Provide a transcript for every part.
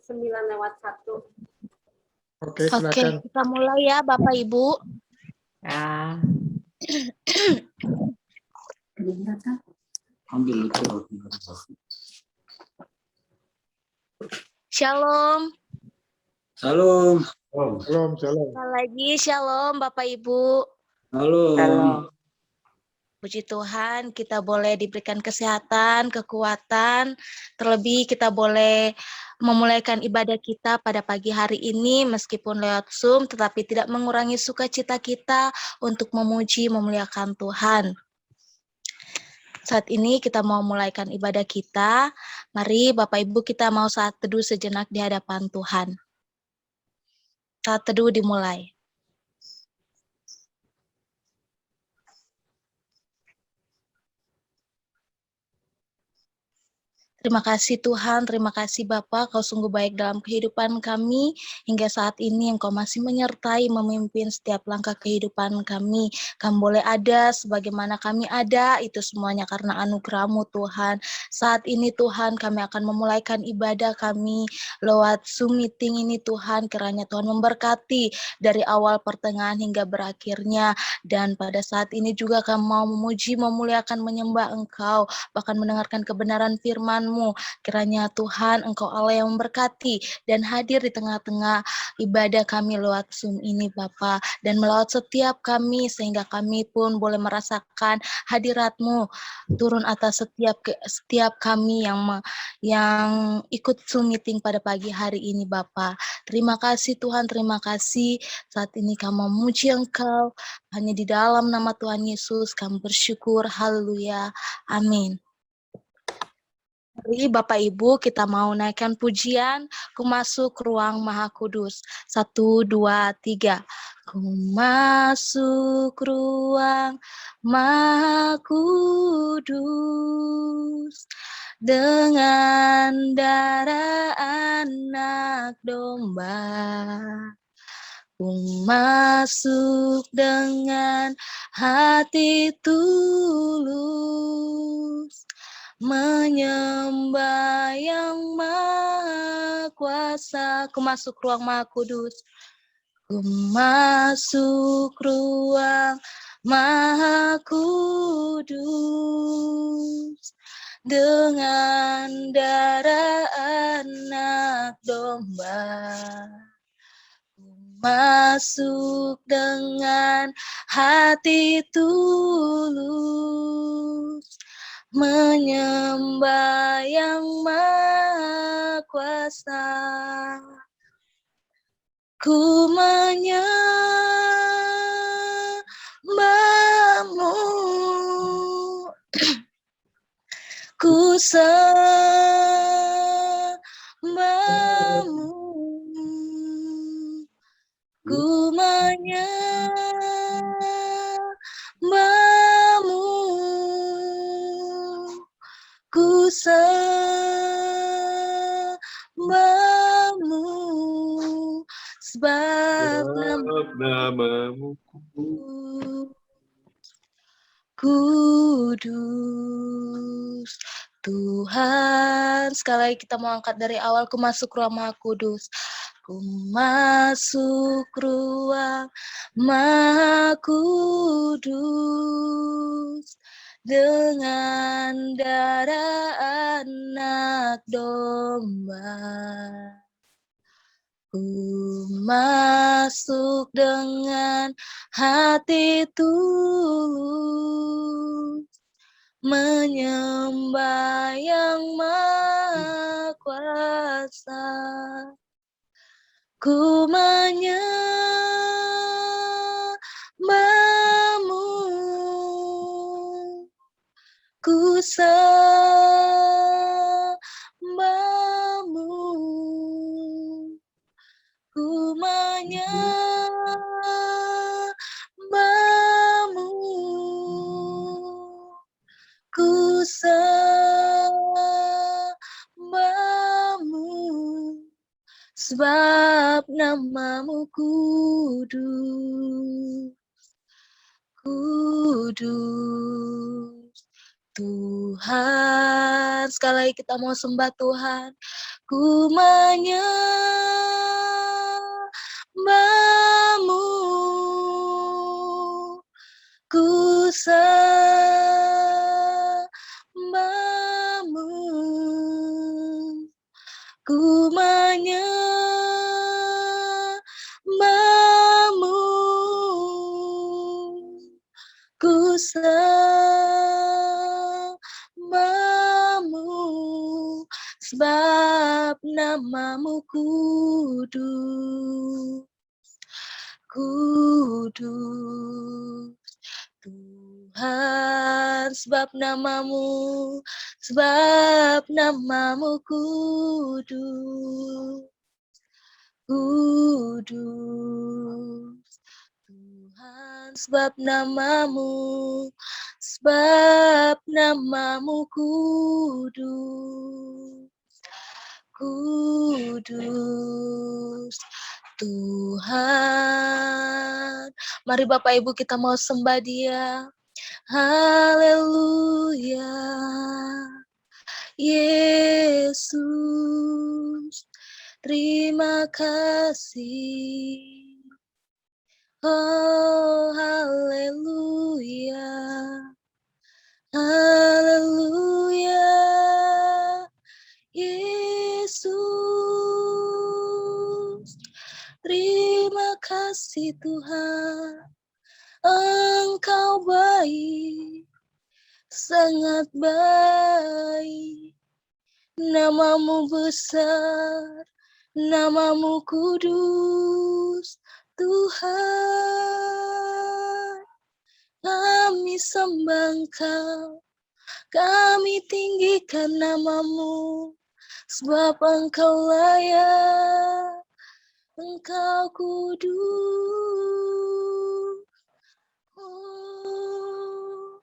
9:01. Oke, silakan. Oke, kita mulai ya Bapak Ibu. Ya. Shalom. Salam. Shalom, shalom. Sekali lagi shalom Bapak Ibu. Salam. Puji Tuhan, kita boleh diberikan kesehatan, kekuatan, terlebih kita boleh memulaikan ibadah kita pada pagi hari ini meskipun lewat Zoom, tetapi tidak mengurangi sukacita kita untuk memuji, memuliakan Tuhan. Saat ini kita mau mulaikan ibadah kita. Mari Bapak Ibu kita mau saat teduh sejenak di hadapan Tuhan. Saat teduh dimulai. Terima kasih Tuhan, terima kasih Bapa, Kau sungguh baik dalam kehidupan kami. Hingga saat ini Engkau masih menyertai, memimpin setiap langkah kehidupan kami. Kamu boleh ada sebagaimana kami ada, itu semuanya karena anugerah-Mu Tuhan. Saat ini Tuhan kami akan memulaikan ibadah kami lewat Zoom meeting ini Tuhan. Kiranya Tuhan memberkati dari awal pertengahan hingga berakhirnya. Dan pada saat ini juga kami mau memuji, memuliakan, menyembah Engkau, bahkan mendengarkan kebenaran firman-Mu. Kiranya Tuhan Engkau Allah yang memberkati dan hadir di tengah-tengah ibadah kami lewat Zoom ini Bapa, dan melawat setiap kami sehingga kami pun boleh merasakan hadirat-Mu turun atas setiap kami yang ikut Zoom meeting pada pagi hari ini Bapa. Terima kasih Tuhan, terima kasih. Saat ini kami memuji Engkau hanya di dalam nama Tuhan Yesus kami bersyukur. Haleluya. Amin. Mari Bapak Ibu kita mau naikkan pujian, Ku masuk ruang Maha Kudus. 1, 2, 3. Ku masuk ruang Maha Kudus dengan darah anak domba. Ku masuk dengan hati tulus, menyembah yang Maha Kuasa. Ku masuk ruang Maha Kudus. Ku masuk ruang Maha Kudus dengan darah anak domba. Ku masuk dengan hati tulus, menyembah yang Maha Kuasa. Ku menyembah-Mu, ku sembah-Mu, ku menyembah-Mu, ku sembah-Mu, sebab Namamu Kudus. Tuhan, sekali lagi kita mau angkat dari awal. Ku masuk ruang Maha Kudus. Ku masuk ruang Maha Kudus dengan darah anak domba. Ku masuk dengan hati tulus, menyembah yang Maha Kuasa. Ku menyembah-Mu, ku sembah-Mu, ku menyembah-Mu, ku sembah-Mu, sebab nama-Mu kudus. Kudus Tuhan, sekali lagi kita mau sembah Tuhan. Ku menyembah ku menyembahmu, ku sembahmu, sebab namamu kudus, kudus. Tuhan, sebab namamu kudus, kudus. Tuhan, sebab namamu kudus, kudus. Tuhan, mari Bapak Ibu kita mau sembah Dia. Haleluya, Yesus, terima kasih. Oh, haleluya, haleluya, Yesus, terima kasih Tuhan. Engkau baik, sangat baik. Namamu besar, namamu kudus, Tuhan. Kami sembah Engkau, kami tinggikan namamu, sebab Engkau layak, Engkau kudus. Oh,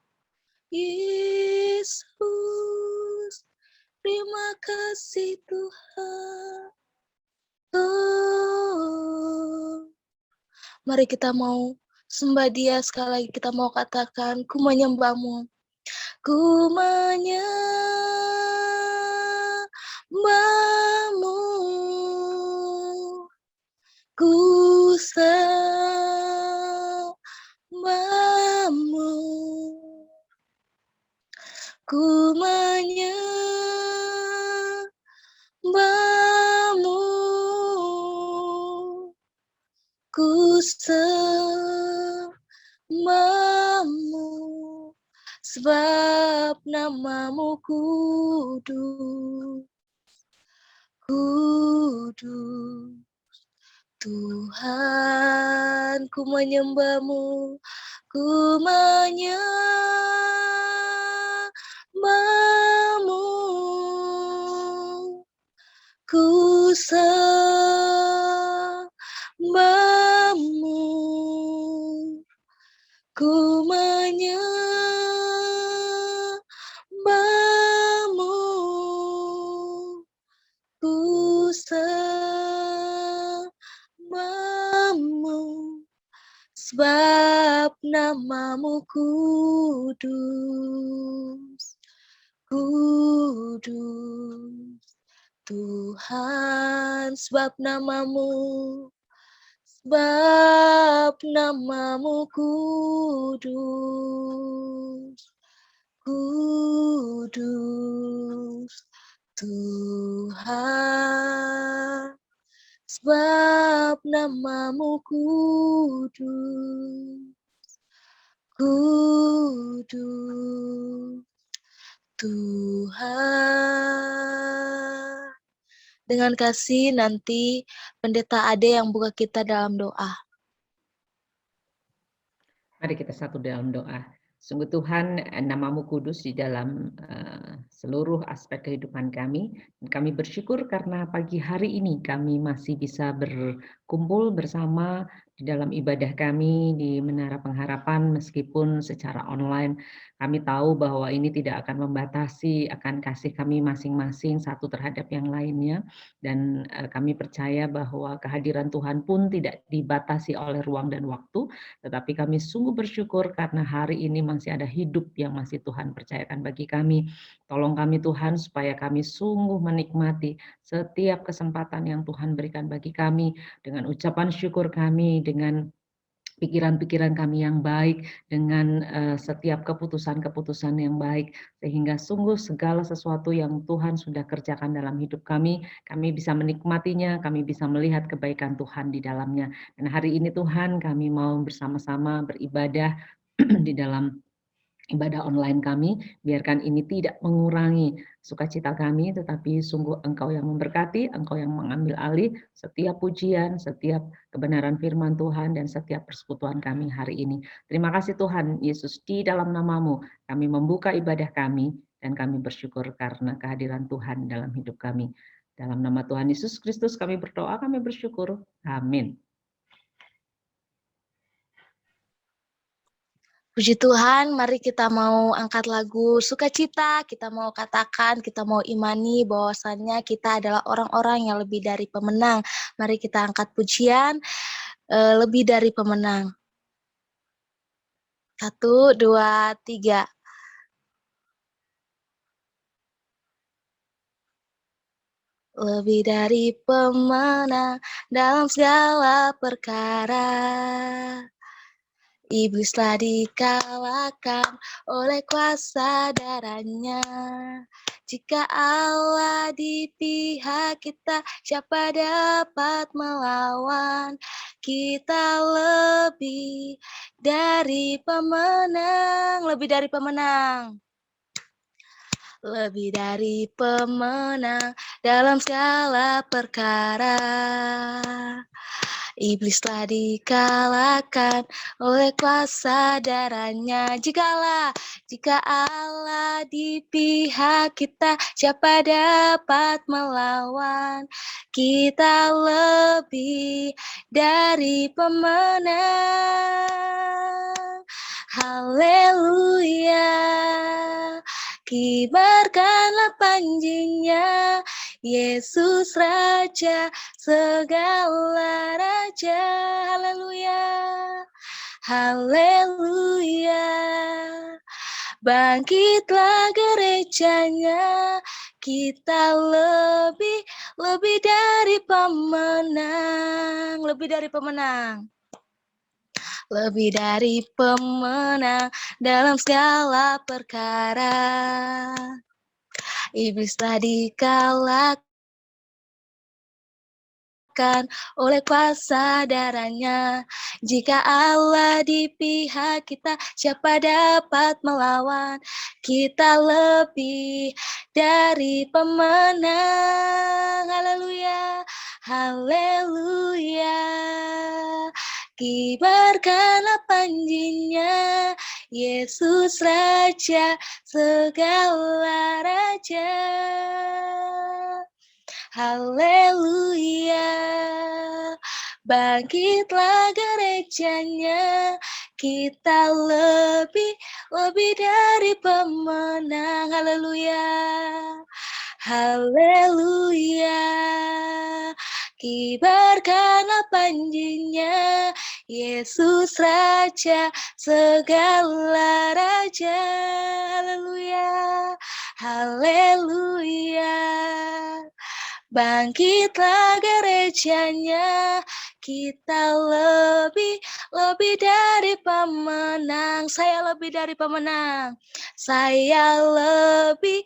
Yesus, terima kasih Tuhan. Oh, mari kita mau sembah Dia sekali lagi, kita mau katakan, ku menyembahmu, ku menyembahmu, ku sembahmu, ku menyembahmu, ku sembahmu, sebab namamu kudus, kudus. Tuhan, ku menyembahmu, ku menyembahmu, ku sembahmu, ku menyembahmu, ku sembahmu, sebab namamu kudus, kudus. Tuhan, sebab namamu kudus, kudus. Tuhan, sebab namamu kudus, kudus. Tuhan, dengan kasih nanti Pendeta Ade yang buka kita dalam doa. Mari kita satu dalam doa. Sungguh Tuhan, namamu kudus di dalam seluruh aspek kehidupan kami. Dan kami bersyukur karena pagi hari ini kami masih bisa berkumpul bersama di dalam ibadah kami di Menara Pengharapan meskipun secara online. Kami tahu bahwa ini tidak akan membatasi akan kasih kami masing-masing satu terhadap yang lainnya. Dan kami percaya bahwa kehadiran Tuhan pun tidak dibatasi oleh ruang dan waktu. Tetapi kami sungguh bersyukur karena hari ini masih ada hidup yang masih Tuhan percayakan bagi kami. Tolong kami Tuhan supaya kami sungguh menikmati setiap kesempatan yang Tuhan berikan bagi kami dengan ucapan syukur kami, dengan pikiran-pikiran kami yang baik, dengan setiap keputusan-keputusan yang baik, sehingga sungguh segala sesuatu yang Tuhan sudah kerjakan dalam hidup kami bisa menikmatinya, kami bisa melihat kebaikan Tuhan di dalamnya. Dan hari ini Tuhan, kami mau bersama-sama beribadah di dalam ibadah online kami, biarkan ini tidak mengurangi sukacita kami, tetapi sungguh Engkau yang memberkati, Engkau yang mengambil alih setiap pujian, setiap kebenaran firman Tuhan, dan setiap persekutuan kami hari ini. Terima kasih Tuhan Yesus, di dalam nama-Mu kami membuka ibadah kami, dan kami bersyukur karena kehadiran Tuhan dalam hidup kami. Dalam nama Tuhan Yesus Kristus kami berdoa, kami bersyukur. Amin. Puji Tuhan, mari kita mau angkat lagu sukacita, kita mau katakan, kita mau imani bahwasannya kita adalah orang-orang yang lebih dari pemenang. Mari kita angkat pujian, lebih dari pemenang. 1, 2, 3. Lebih dari pemenang dalam segala perkara. Iblis telah dikalahkan oleh kuasa darahnya. Jika Allah di pihak kita, siapa dapat melawan? Kita lebih dari pemenang, lebih dari pemenang. Lebih dari pemenang dalam segala perkara. Iblis telah dikalahkan oleh kuasa darahnya. Jika Allah di pihak kita, siapa dapat melawan? Kita lebih dari pemenang. Haleluya. Kibarkanlah panjinya, Yesus Raja segala raja. Haleluya, haleluya. Bangkitlah gerejanya, kita lebih dari pemenang, lebih dari pemenang. Lebih dari pemenang dalam segala perkara. Iblis telah dikalahkan oleh kuasa darahnya. Jika Allah di pihak kita, siapa dapat melawan? Kita lebih dari pemenang. Haleluya, haleluya. Kibarkanlah panjinya, Yesus Raja segala raja. Haleluya. Bangkitlah gerejanya, kita lebih dari pemenang. Haleluya, haleluya. Kibarkanlah panjinya, Yesus Raja segala raja. Haleluya, haleluya. Bangkitlah gerejanya, kita lebih dari pemenang. Saya lebih dari pemenang. Saya lebih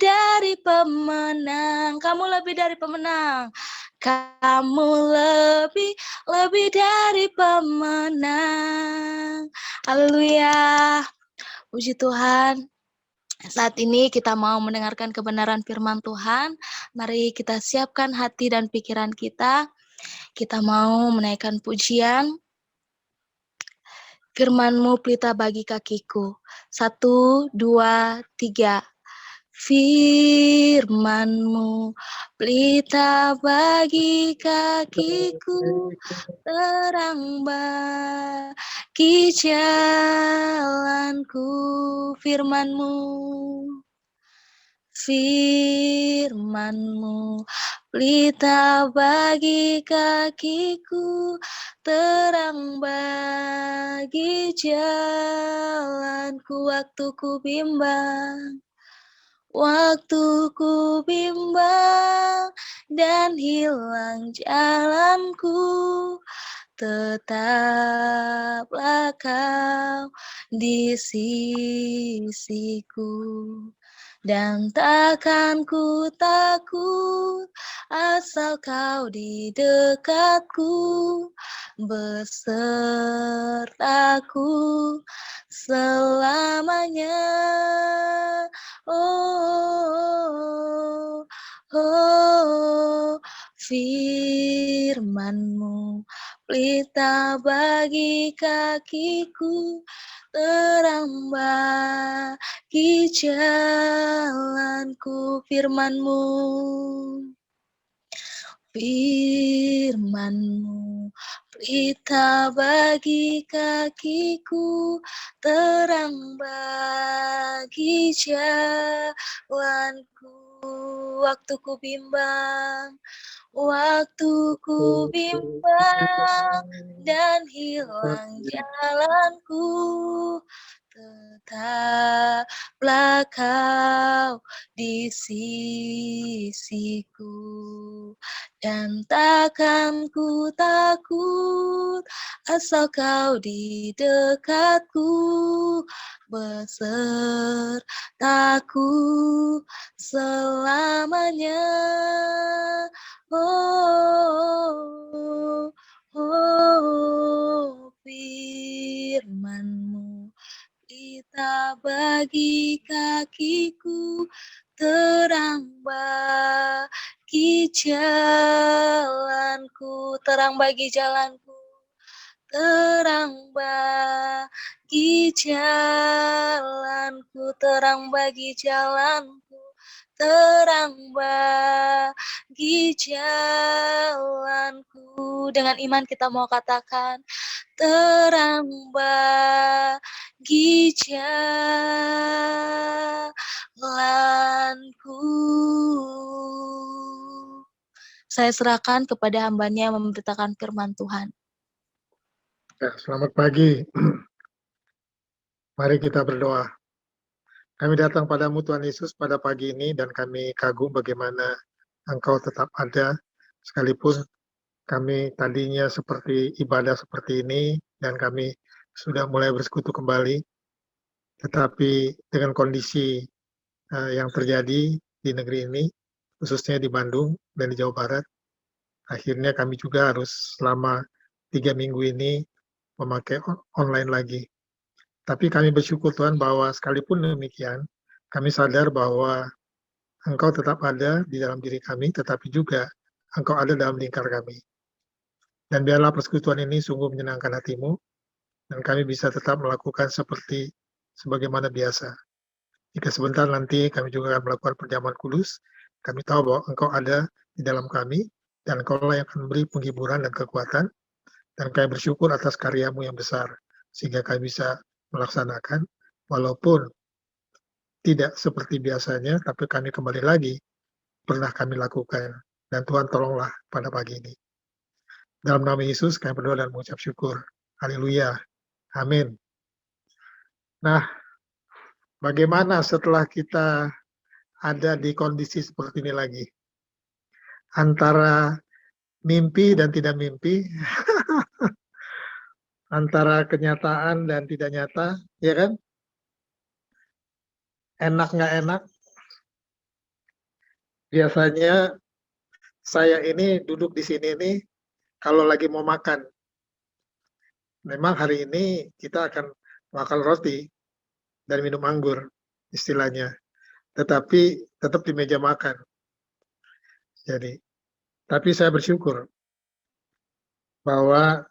dari pemenang. Kamu lebih dari pemenang. Kamu lebih dari pemenang. Haleluya. Puji Tuhan. Saat ini kita mau mendengarkan kebenaran firman Tuhan. Mari kita siapkan hati dan pikiran kita. Kita mau menaikkan pujian. Firman-Mu pelita bagi kakiku. 1, 2, 3. Firman-Mu pelita bagi kakiku, terang bagi jalanku. Firman-Mu, firman-Mu pelita bagi kakiku, terang bagi jalanku. Waktuku bimbang dan hilang jalanku, tetaplah kau di sisiku. Dan takkan ku takut asal kau di dekatku, besertaku selamanya. Oh, oh, firman-Mu pelita bagi kakiku, terang bagi jalanku. Firman-Mu, firman-Mu pelita bagi kakiku, terang bagi jalanku. Waktu ku bimbang, waktu ku bimbang dan hilang jalanku, tetaplah kau di sisiku. Dan takkan ku takut asal kau di dekatku, besertaku selamanya. Oh, oh, firman-Mu pelita bagi kakiku, terang bagi jalanku, terang bagi jalanku, terang bagi jalanku, terang bagi jalanku, terang bagi jalanku. Dengan iman kita mau katakan, terang bagi jalanku. Saya serahkan kepada hamba-Nya yang memberitakan firman Tuhan. Ya, selamat pagi. Mari kita berdoa. Kami datang padamu Tuhan Yesus pada pagi ini dan kami kagum bagaimana Engkau tetap ada sekalipun kami tadinya seperti ibadah seperti ini dan kami sudah mulai bersekutu kembali, tetapi dengan kondisi yang terjadi di negeri ini, khususnya di Bandung dan di Jawa Barat, akhirnya kami juga harus selama 3 minggu ini memakai online lagi. Tapi kami bersyukur Tuhan bahwa sekalipun demikian, kami sadar bahwa Engkau tetap ada di dalam diri kami, tetapi juga Engkau ada dalam lingkar kami. Dan biarlah persekutuan ini sungguh menyenangkan hati-Mu, dan kami bisa tetap melakukan seperti sebagaimana biasa. Jika sebentar nanti kami juga akan melakukan perjamuan kudus, kami tahu bahwa Engkau ada di dalam kami, dan Engkau-lah yang akan memberi penghiburan dan kekuatan, dan kami bersyukur atas karya-Mu yang besar, sehingga kami bisa melaksanakan, walaupun tidak seperti biasanya, tapi kami kembali lagi, pernah kami lakukan. Dan Tuhan tolonglah pada pagi ini. Dalam nama Yesus kami berdoa dan mengucap syukur. Haleluya. Amin. Nah, bagaimana setelah kita ada di kondisi seperti ini lagi? Antara mimpi dan tidak mimpi, antara kenyataan dan tidak nyata, ya kan? Enak nggak enak? Biasanya saya ini duduk di sini nih, kalau lagi mau makan. Memang hari ini kita akan makan roti dan minum anggur, istilahnya. Tetapi tetap di meja makan. Jadi, tapi saya bersyukur bahwa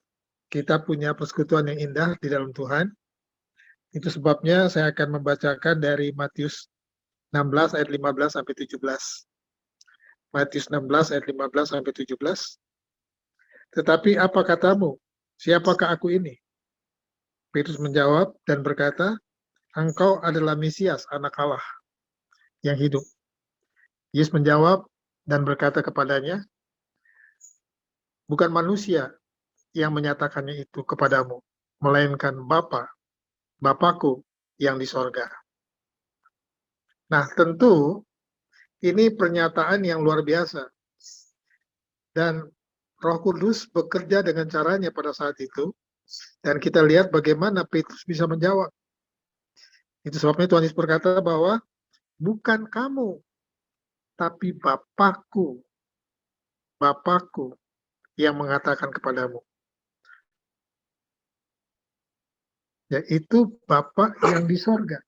kita punya persekutuan yang indah di dalam Tuhan. Itu sebabnya saya akan membacakan dari Matius 16 ayat 15 sampai 17. Matius 16 ayat 15 sampai 17. Tetapi apa katamu? Siapakah aku ini? Petrus menjawab dan berkata, Engkau adalah Mesias, anak Allah yang hidup. Yesus menjawab dan berkata kepadanya, bukan manusia yang menyatakannya itu kepadamu, melainkan Bapa-Ku yang di sorga. Nah, tentu ini pernyataan yang luar biasa. Dan Roh Kudus bekerja dengan caranya pada saat itu, dan kita lihat bagaimana Petrus bisa menjawab. Itu sebabnya Tuhan Yesus berkata bahwa bukan kamu, tapi Bapakku yang mengatakan kepadamu. Yaitu Bapa yang di sorga.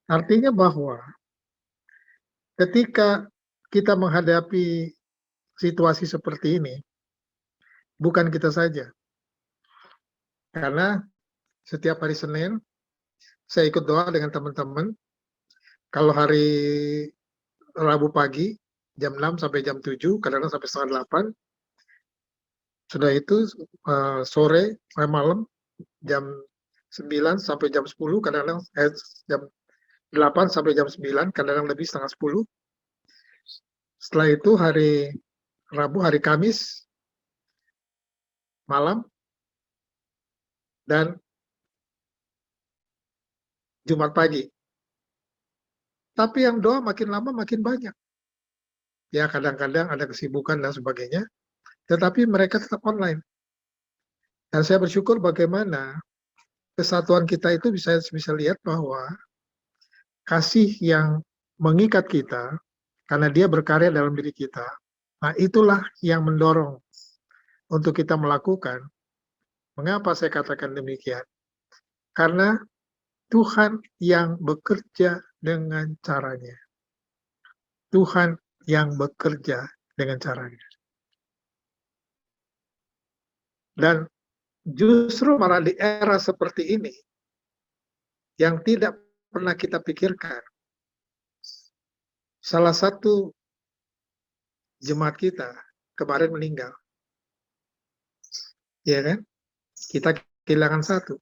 Artinya bahwa ketika kita menghadapi situasi seperti ini, bukan kita saja. Karena setiap hari Senin, saya ikut doa dengan teman-teman. Kalau hari Rabu pagi, jam 6 sampai jam 7, kadang-kadang sampai setengah 8. Sudah itu sore, malam, jam 9 sampai jam 10, kadang-kadang jam 8 sampai jam 9, kadang-kadang lebih setengah 10. Setelah itu hari Rabu, hari Kamis, malam, dan Jumat pagi. Tapi yang doa makin lama makin banyak. Ya kadang-kadang ada kesibukan dan sebagainya, tetapi mereka tetap online. Dan saya bersyukur bagaimana kesatuan kita itu bisa lihat bahwa kasih yang mengikat kita, karena dia berkarya dalam diri kita, nah itulah yang mendorong untuk kita melakukan. Mengapa saya katakan demikian? Karena Tuhan yang bekerja dengan caranya. Tuhan yang bekerja dengan caranya. Dan justru malah di era seperti ini, yang tidak pernah kita pikirkan, salah satu jemaat kita kemarin meninggal. Ya kan? Kita kehilangan satu.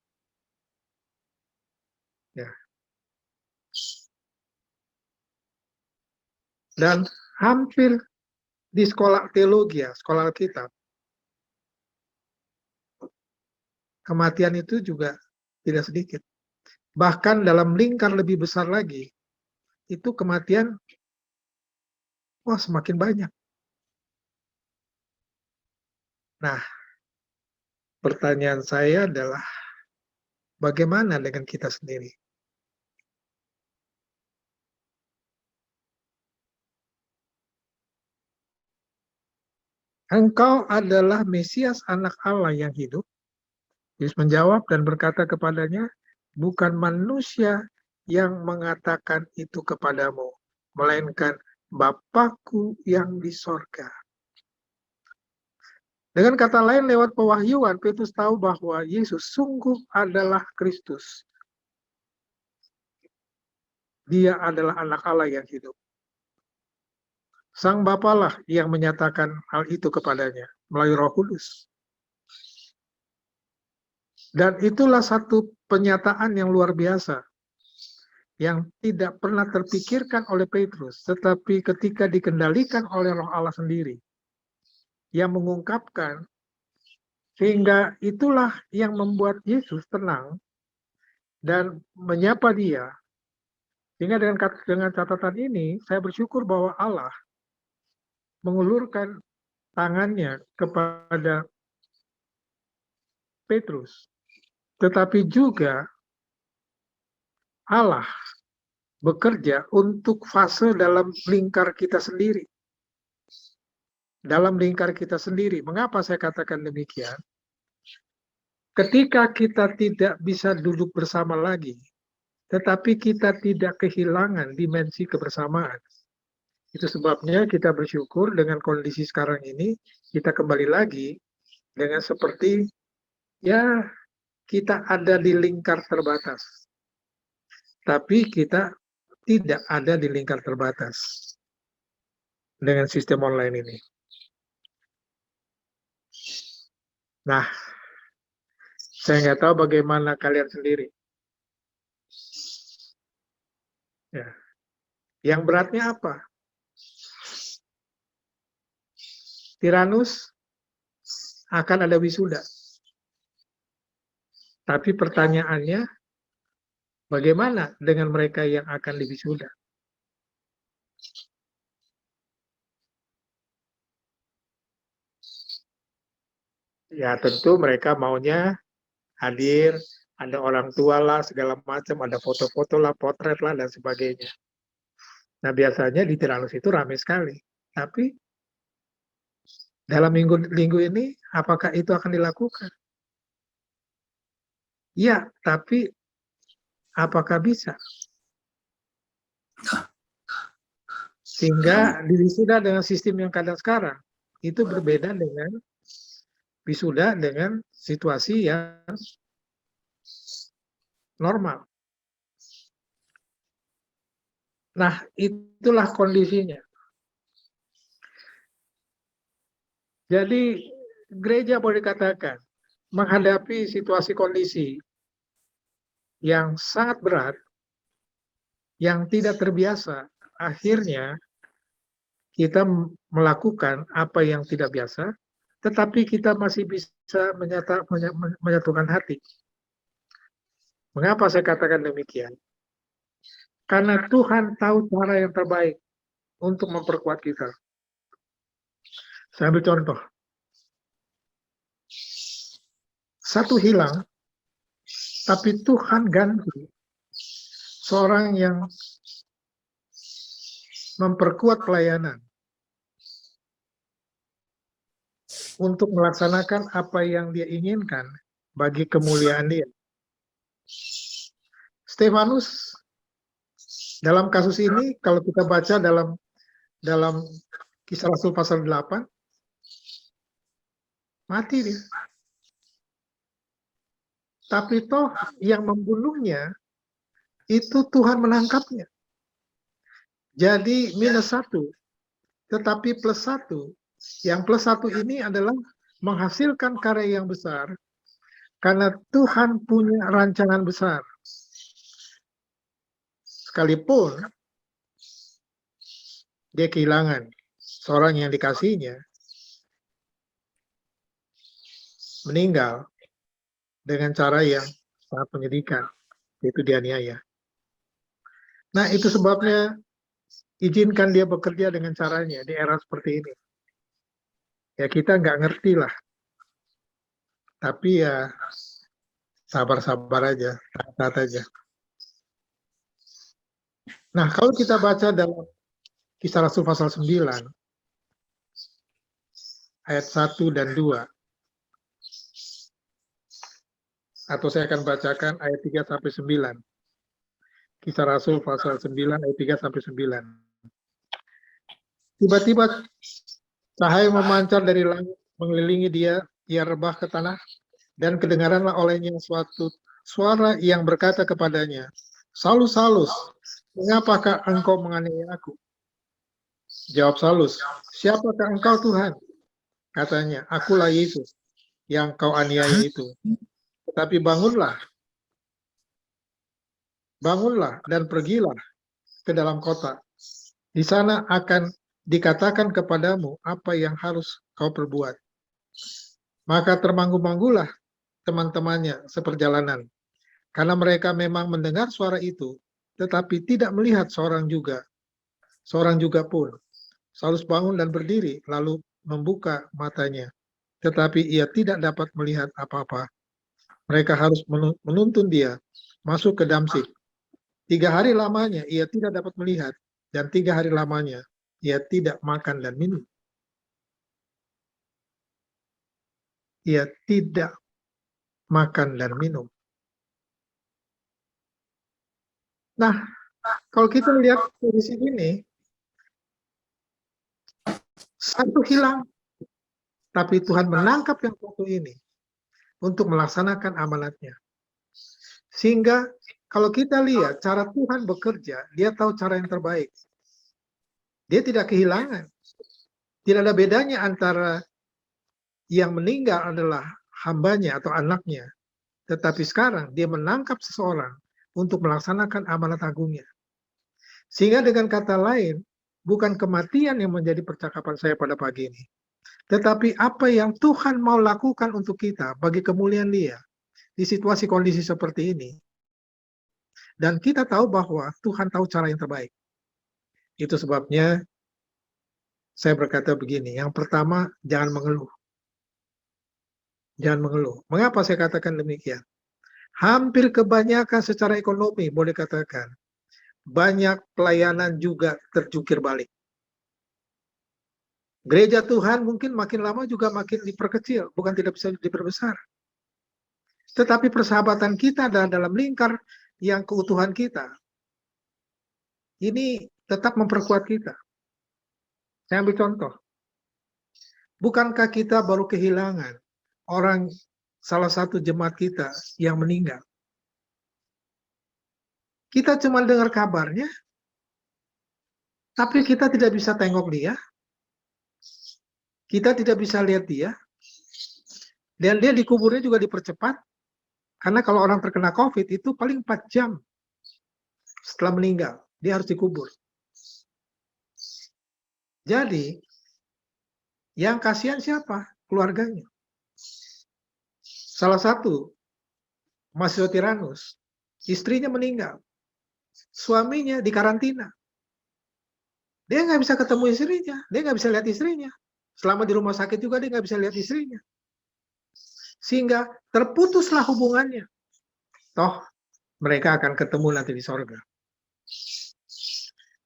Ya. Dan hampir di sekolah teologi, sekolah Alkitab, kematian itu juga tidak sedikit. Bahkan dalam lingkar lebih besar lagi, itu kematian semakin banyak. Nah, pertanyaan saya adalah bagaimana dengan kita sendiri? Engkau adalah Mesias anak Allah yang hidup. Yesus menjawab dan berkata kepadanya, bukan manusia yang mengatakan itu kepadamu, melainkan Bapakku yang di sorga. Dengan kata lain, lewat pewahyuan, Petrus tahu bahwa Yesus sungguh adalah Kristus. Dia adalah anak Allah yang hidup. Sang Bapa lah yang menyatakan hal itu kepadanya melalui Roh Kudus. Dan itulah satu penyataan yang luar biasa yang tidak pernah terpikirkan oleh Petrus, tetapi ketika dikendalikan oleh Roh Allah sendiri yang mengungkapkan, sehingga itulah yang membuat Yesus tenang dan menyapa dia. Sehingga dengan catatan ini saya bersyukur bahwa Allah mengulurkan tangannya kepada Petrus, tetapi juga Allah bekerja untuk fase dalam lingkar kita sendiri. Dalam lingkar kita sendiri. Mengapa saya katakan demikian? Ketika kita tidak bisa duduk bersama lagi, tetapi kita tidak kehilangan dimensi kebersamaan. Itu sebabnya kita bersyukur dengan kondisi sekarang ini, kita kembali lagi dengan seperti, ya kita ada di lingkar terbatas. Tapi kita tidak ada di lingkar terbatas dengan sistem online ini. Nah, saya nggak tahu bagaimana kalian sendiri. Ya. Yang beratnya apa? Tiranus akan ada wisuda. Tapi pertanyaannya, bagaimana dengan mereka yang akan diwisuda? Ya tentu mereka maunya hadir, ada orang tua lah, segala macam, ada foto-foto lah, potret lah, dan sebagainya. Nah biasanya di Tiranus itu ramai sekali. Tapi dalam minggu ini, apakah itu akan dilakukan? Ya, tapi apakah bisa? Sehingga di wisuda dengan sistem yang kadang sekarang, itu berbeda dengan wisuda dengan situasi yang normal. Nah, itulah kondisinya. Jadi, gereja boleh dikatakan menghadapi situasi kondisi yang sangat berat, yang tidak terbiasa, akhirnya kita melakukan apa yang tidak biasa, tetapi kita masih bisa menyatukan hati. Mengapa saya katakan demikian? Karena Tuhan tahu cara yang terbaik untuk memperkuat kita. Saya ambil contoh. Satu hilang, tapi Tuhan ganti seorang yang memperkuat pelayanan untuk melaksanakan apa yang dia inginkan bagi kemuliaan dia. Stefanus dalam kasus ini, kalau kita baca dalam Kisah Rasul pasal 8, mati dia. Tapi toh yang membunuhnya itu Tuhan menangkapnya. Jadi -1, tetapi +1. Yang +1 ini adalah menghasilkan karya yang besar karena Tuhan punya rancangan besar. Sekalipun dia kehilangan seorang yang dikasihinya, meninggal dengan cara yang sangat menyedihkan, yaitu dianiaya. Nah, itu sebabnya izinkan dia bekerja dengan caranya di era seperti ini. Ya kita nggak ngerti lah. Tapi ya sabar-sabar aja, taat aja. Nah, kalau kita baca dalam Kisah Rasul pasal 9, ayat 1 dan 2, atau saya akan bacakan ayat 3 sampai 9. Kisah Rasul pasal 9 ayat 3 sampai 9. Tiba-tiba cahaya memancar dari langit mengelilingi dia, ia rebah ke tanah, dan kedengaranlah olehnya suatu suara yang berkata kepadanya, Saulus, Saulus, mengapakah engkau menganiaya aku? Jawab Saulus, siapakah engkau Tuhan? Katanya, akulah Yesus yang kau aniaya itu. Tetapi bangunlah dan pergilah ke dalam kota. Di sana akan dikatakan kepadamu apa yang harus kau perbuat. Maka termanggu-manggulah teman-temannya seperjalanan, karena mereka memang mendengar suara itu, tetapi tidak melihat seorang juga pun. Saulus bangun dan berdiri, lalu membuka matanya, tetapi ia tidak dapat melihat apa-apa. Mereka harus menuntun dia masuk ke Damsik. 3 hari lamanya ia tidak dapat melihat, dan 3 hari lamanya ia tidak makan dan minum. Ia tidak makan dan minum. Nah, kalau kita lihat kondisi ini, satu hilang, tapi Tuhan menangkap yang satu ini untuk melaksanakan amanatnya. Sehingga kalau kita lihat cara Tuhan bekerja, dia tahu cara yang terbaik. Dia tidak kehilangan. Tidak ada bedanya antara yang meninggal adalah hambanya atau anaknya. Tetapi sekarang dia menangkap seseorang untuk melaksanakan amanat agungnya. Sehingga dengan kata lain, bukan kematian yang menjadi percakapan saya pada pagi ini. Tetapi apa yang Tuhan mau lakukan untuk kita bagi kemuliaan dia di situasi kondisi seperti ini. Dan kita tahu bahwa Tuhan tahu cara yang terbaik. Itu sebabnya saya berkata begini, yang pertama jangan mengeluh. Jangan mengeluh. Mengapa saya katakan demikian? Hampir kebanyakan secara ekonomi, boleh katakan, banyak pelayanan juga terjungkir balik. Gereja Tuhan mungkin makin lama juga makin diperkecil, bukan tidak bisa diperbesar. Tetapi persahabatan kita dalam lingkar yang keutuhan kita, ini tetap memperkuat kita. Saya ambil contoh. Bukankah kita baru kehilangan orang salah satu jemaat kita yang meninggal? Kita cuma dengar kabarnya, tapi kita tidak bisa tengok dia. Kita tidak bisa lihat dia. Dan dia dikuburnya juga dipercepat. Karena kalau orang terkena COVID itu paling 4 jam setelah meninggal. Dia harus dikubur. Jadi, yang kasihan siapa? Keluarganya. Salah satu, mahasiswa Tiranus, istrinya meninggal. Suaminya dikarantina. Dia nggak bisa ketemu istrinya. Dia nggak bisa lihat istrinya. Selama di rumah sakit juga dia nggak bisa lihat istrinya. Sehingga terputuslah hubungannya. Toh, mereka akan ketemu nanti di sorga.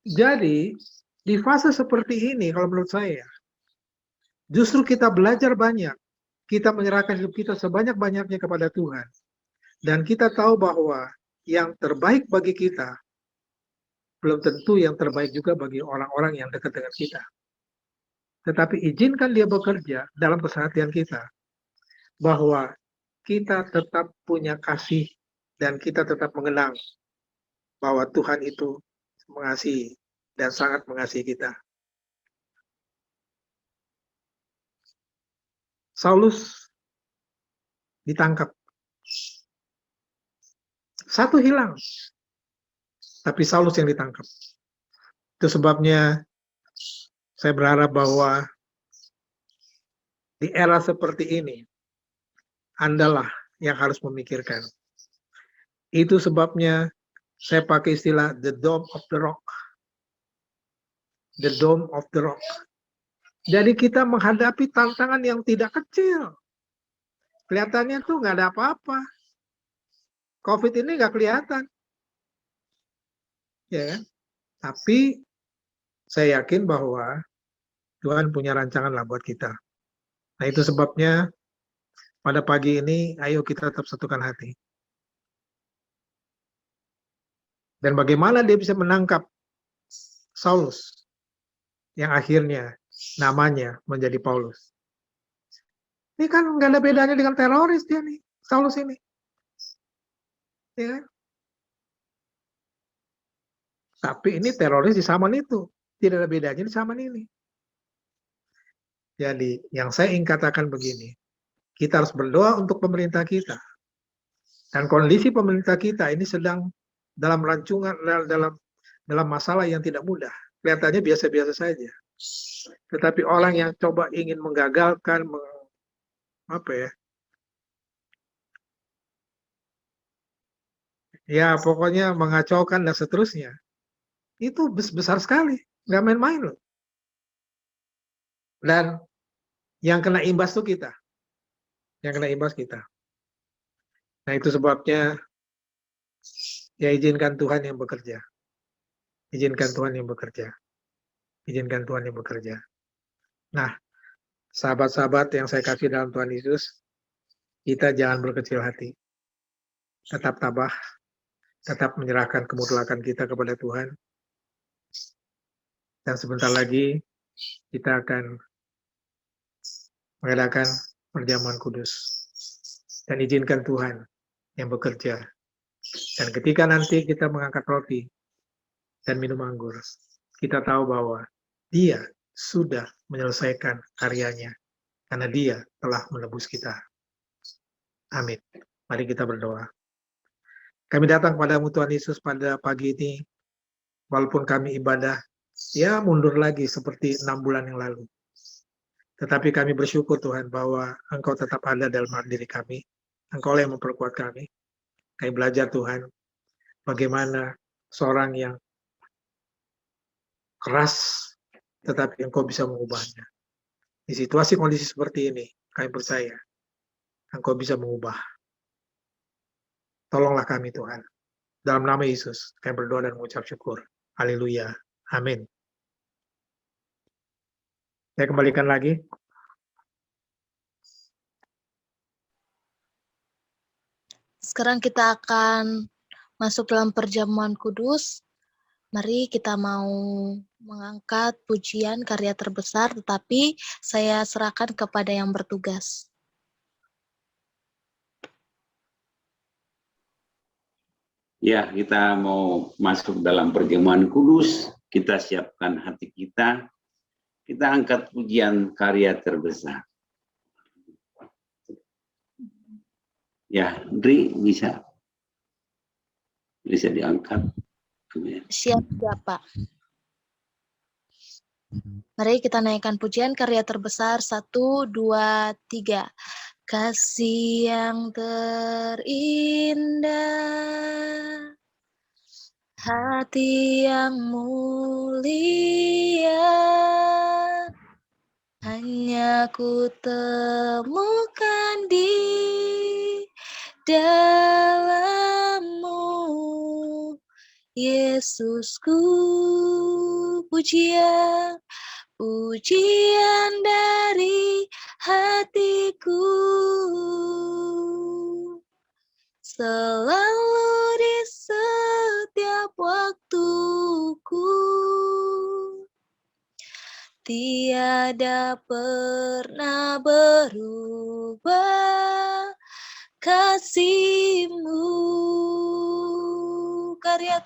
Jadi, di fase seperti ini, kalau menurut saya, justru kita belajar banyak. Kita menyerahkan hidup kita sebanyak-banyaknya kepada Tuhan. Dan kita tahu bahwa yang terbaik bagi kita, belum tentu yang terbaik juga bagi orang-orang yang dekat dengan kita. Tetapi izinkan dia bekerja dalam keseharian kita. Bahwa kita tetap punya kasih dan kita tetap mengenang bahwa Tuhan itu mengasihi dan sangat mengasihi kita. Saulus ditangkap. Satu hilang. Tapi Saulus yang ditangkap. Itu sebabnya saya berharap bahwa di era seperti ini, Andalah yang harus memikirkan. Itu sebabnya saya pakai istilah the dome of the rock. The dome of the rock. Jadi kita menghadapi tantangan yang tidak kecil. Kelihatannya tuh nggak ada apa-apa. COVID ini nggak kelihatan. Ya kan? Tapi saya yakin bahwa Tuhan punya rancangan lah buat kita. Nah itu sebabnya pada pagi ini ayo kita tetap satukan hati. Dan bagaimana dia bisa menangkap Saulus yang akhirnya namanya menjadi Paulus. Ini kan nggak ada bedanya dengan teroris dia nih, Saulus ini. Ya kan? Tapi ini teroris di zaman itu. Tidak ada bedanya di zaman ini. Jadi yang saya ingin katakan begini. Kita harus berdoa untuk pemerintah kita. Dan kondisi pemerintah kita ini sedang dalam rancungan, dalam masalah yang tidak mudah. Kelihatannya biasa-biasa saja. Tetapi orang yang coba ingin menggagalkan, ya pokoknya mengacaukan dan seterusnya. Itu besar sekali. Nggak main-main loh. Dan yang kena imbas tuh kita. Yang kena imbas kita. Nah itu sebabnya ya izinkan Tuhan yang bekerja. Izinkan Tuhan yang bekerja. Izinkan Tuhan yang bekerja. Nah, sahabat-sahabat yang saya kasih dalam Tuhan Yesus, kita jangan berkecil hati. Tetap tabah, tetap menyerahkan kemutlakan kita kepada Tuhan. Dan sebentar lagi kita akan mengadakan perjamuan kudus. Dan izinkan Tuhan yang bekerja. Dan ketika nanti kita mengangkat roti dan minum anggur, kita tahu bahwa Dia sudah menyelesaikan karyanya. Karena Dia telah menebus kita. Amin. Mari kita berdoa. Kami datang padamu Tuhan Yesus pada pagi ini. Walaupun kami ibadah, ya mundur lagi seperti 6 bulan yang lalu. Tetapi kami bersyukur Tuhan bahwa Engkau tetap ada dalam diri kami. Engkau yang memperkuat kami. Kami belajar Tuhan, bagaimana seorang yang keras, tetapi Engkau bisa mengubahnya. Di situasi kondisi seperti ini, kami percaya Engkau bisa mengubah. Tolonglah kami Tuhan. Dalam nama Yesus, kami berdoa dan mengucap syukur. Haleluya. Amin. Saya kembalikan lagi. Sekarang kita akan masuk dalam perjamuan kudus. Mari kita mau mengangkat pujian karya terbesar, tetapi saya serahkan kepada yang bertugas. Ya, kita mau masuk dalam perjamuan kudus. Kita siapkan hati kita. Kita angkat pujian karya terbesar. Ya, Dri bisa diangkat. Siap, Bapak. Mari kita naikkan pujian karya terbesar 1, 2, 3. Kasih yang terindah, hati yang mulia, hanya ku temukan di dalam-Mu, Yesusku. Pujian dari hatiku, selalu di setiap waktuku, tiada pernah berubah kasih-Mu. Karya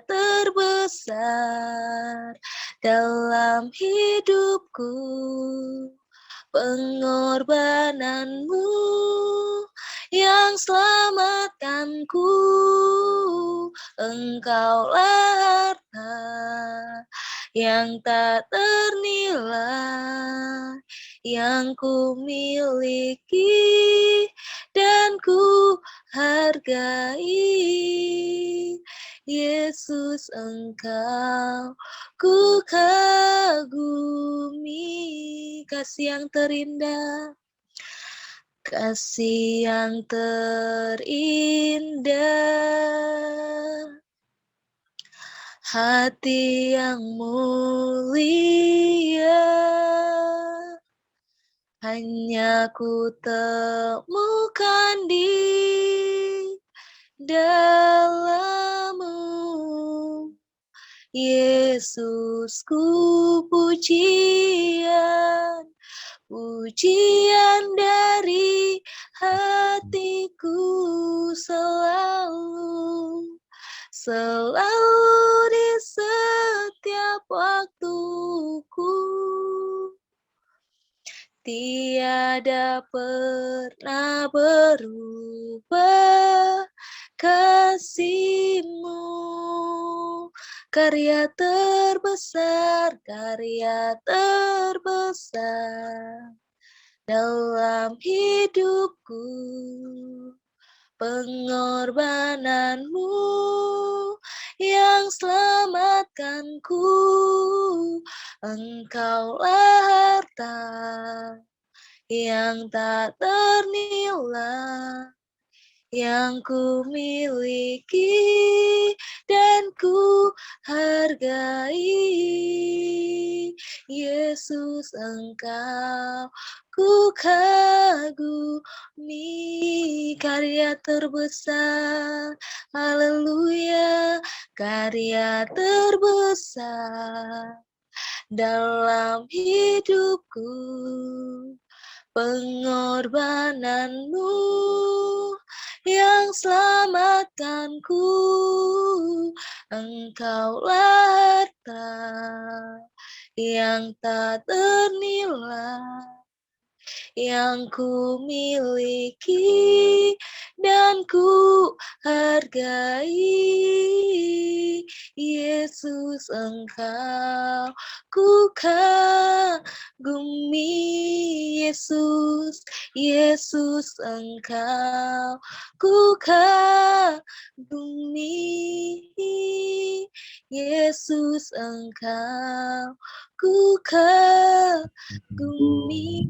terbesar dalam hidupku, pengorbanan-Mu yang selamatkanku. Engkaulah harta yang tak ternilai, yang ku miliki dan ku hargai. Yesus, Engkau ku kagumi. Kasih yang terindah, kasih yang terindah, hati yang mulia, hanya ku temukan di dalam-Mu, Yesusku. Pujian dari hatiku, selalu di setiap waktuku, tiada pernah berubah kasih-Mu. Karya terbesar dalam hidupku, pengorbanan-Mu yang selamatkanku. Engkaulah harta yang tak ternilai, yang ku miliki dan ku hargai. Yesus, Engkau ku kagumi. Karya terbesar, haleluya, karya terbesar dalam hidupku, pengorbanan-Mu yang selamatkanku. Engkaulah harta yang tak ternilai, yang ku miliki dan ku hargai. Yesus, Engkau ku kagumi. Yesus, Engkau ku kagumi. Yesus, Engkau ku kagumi. bumi.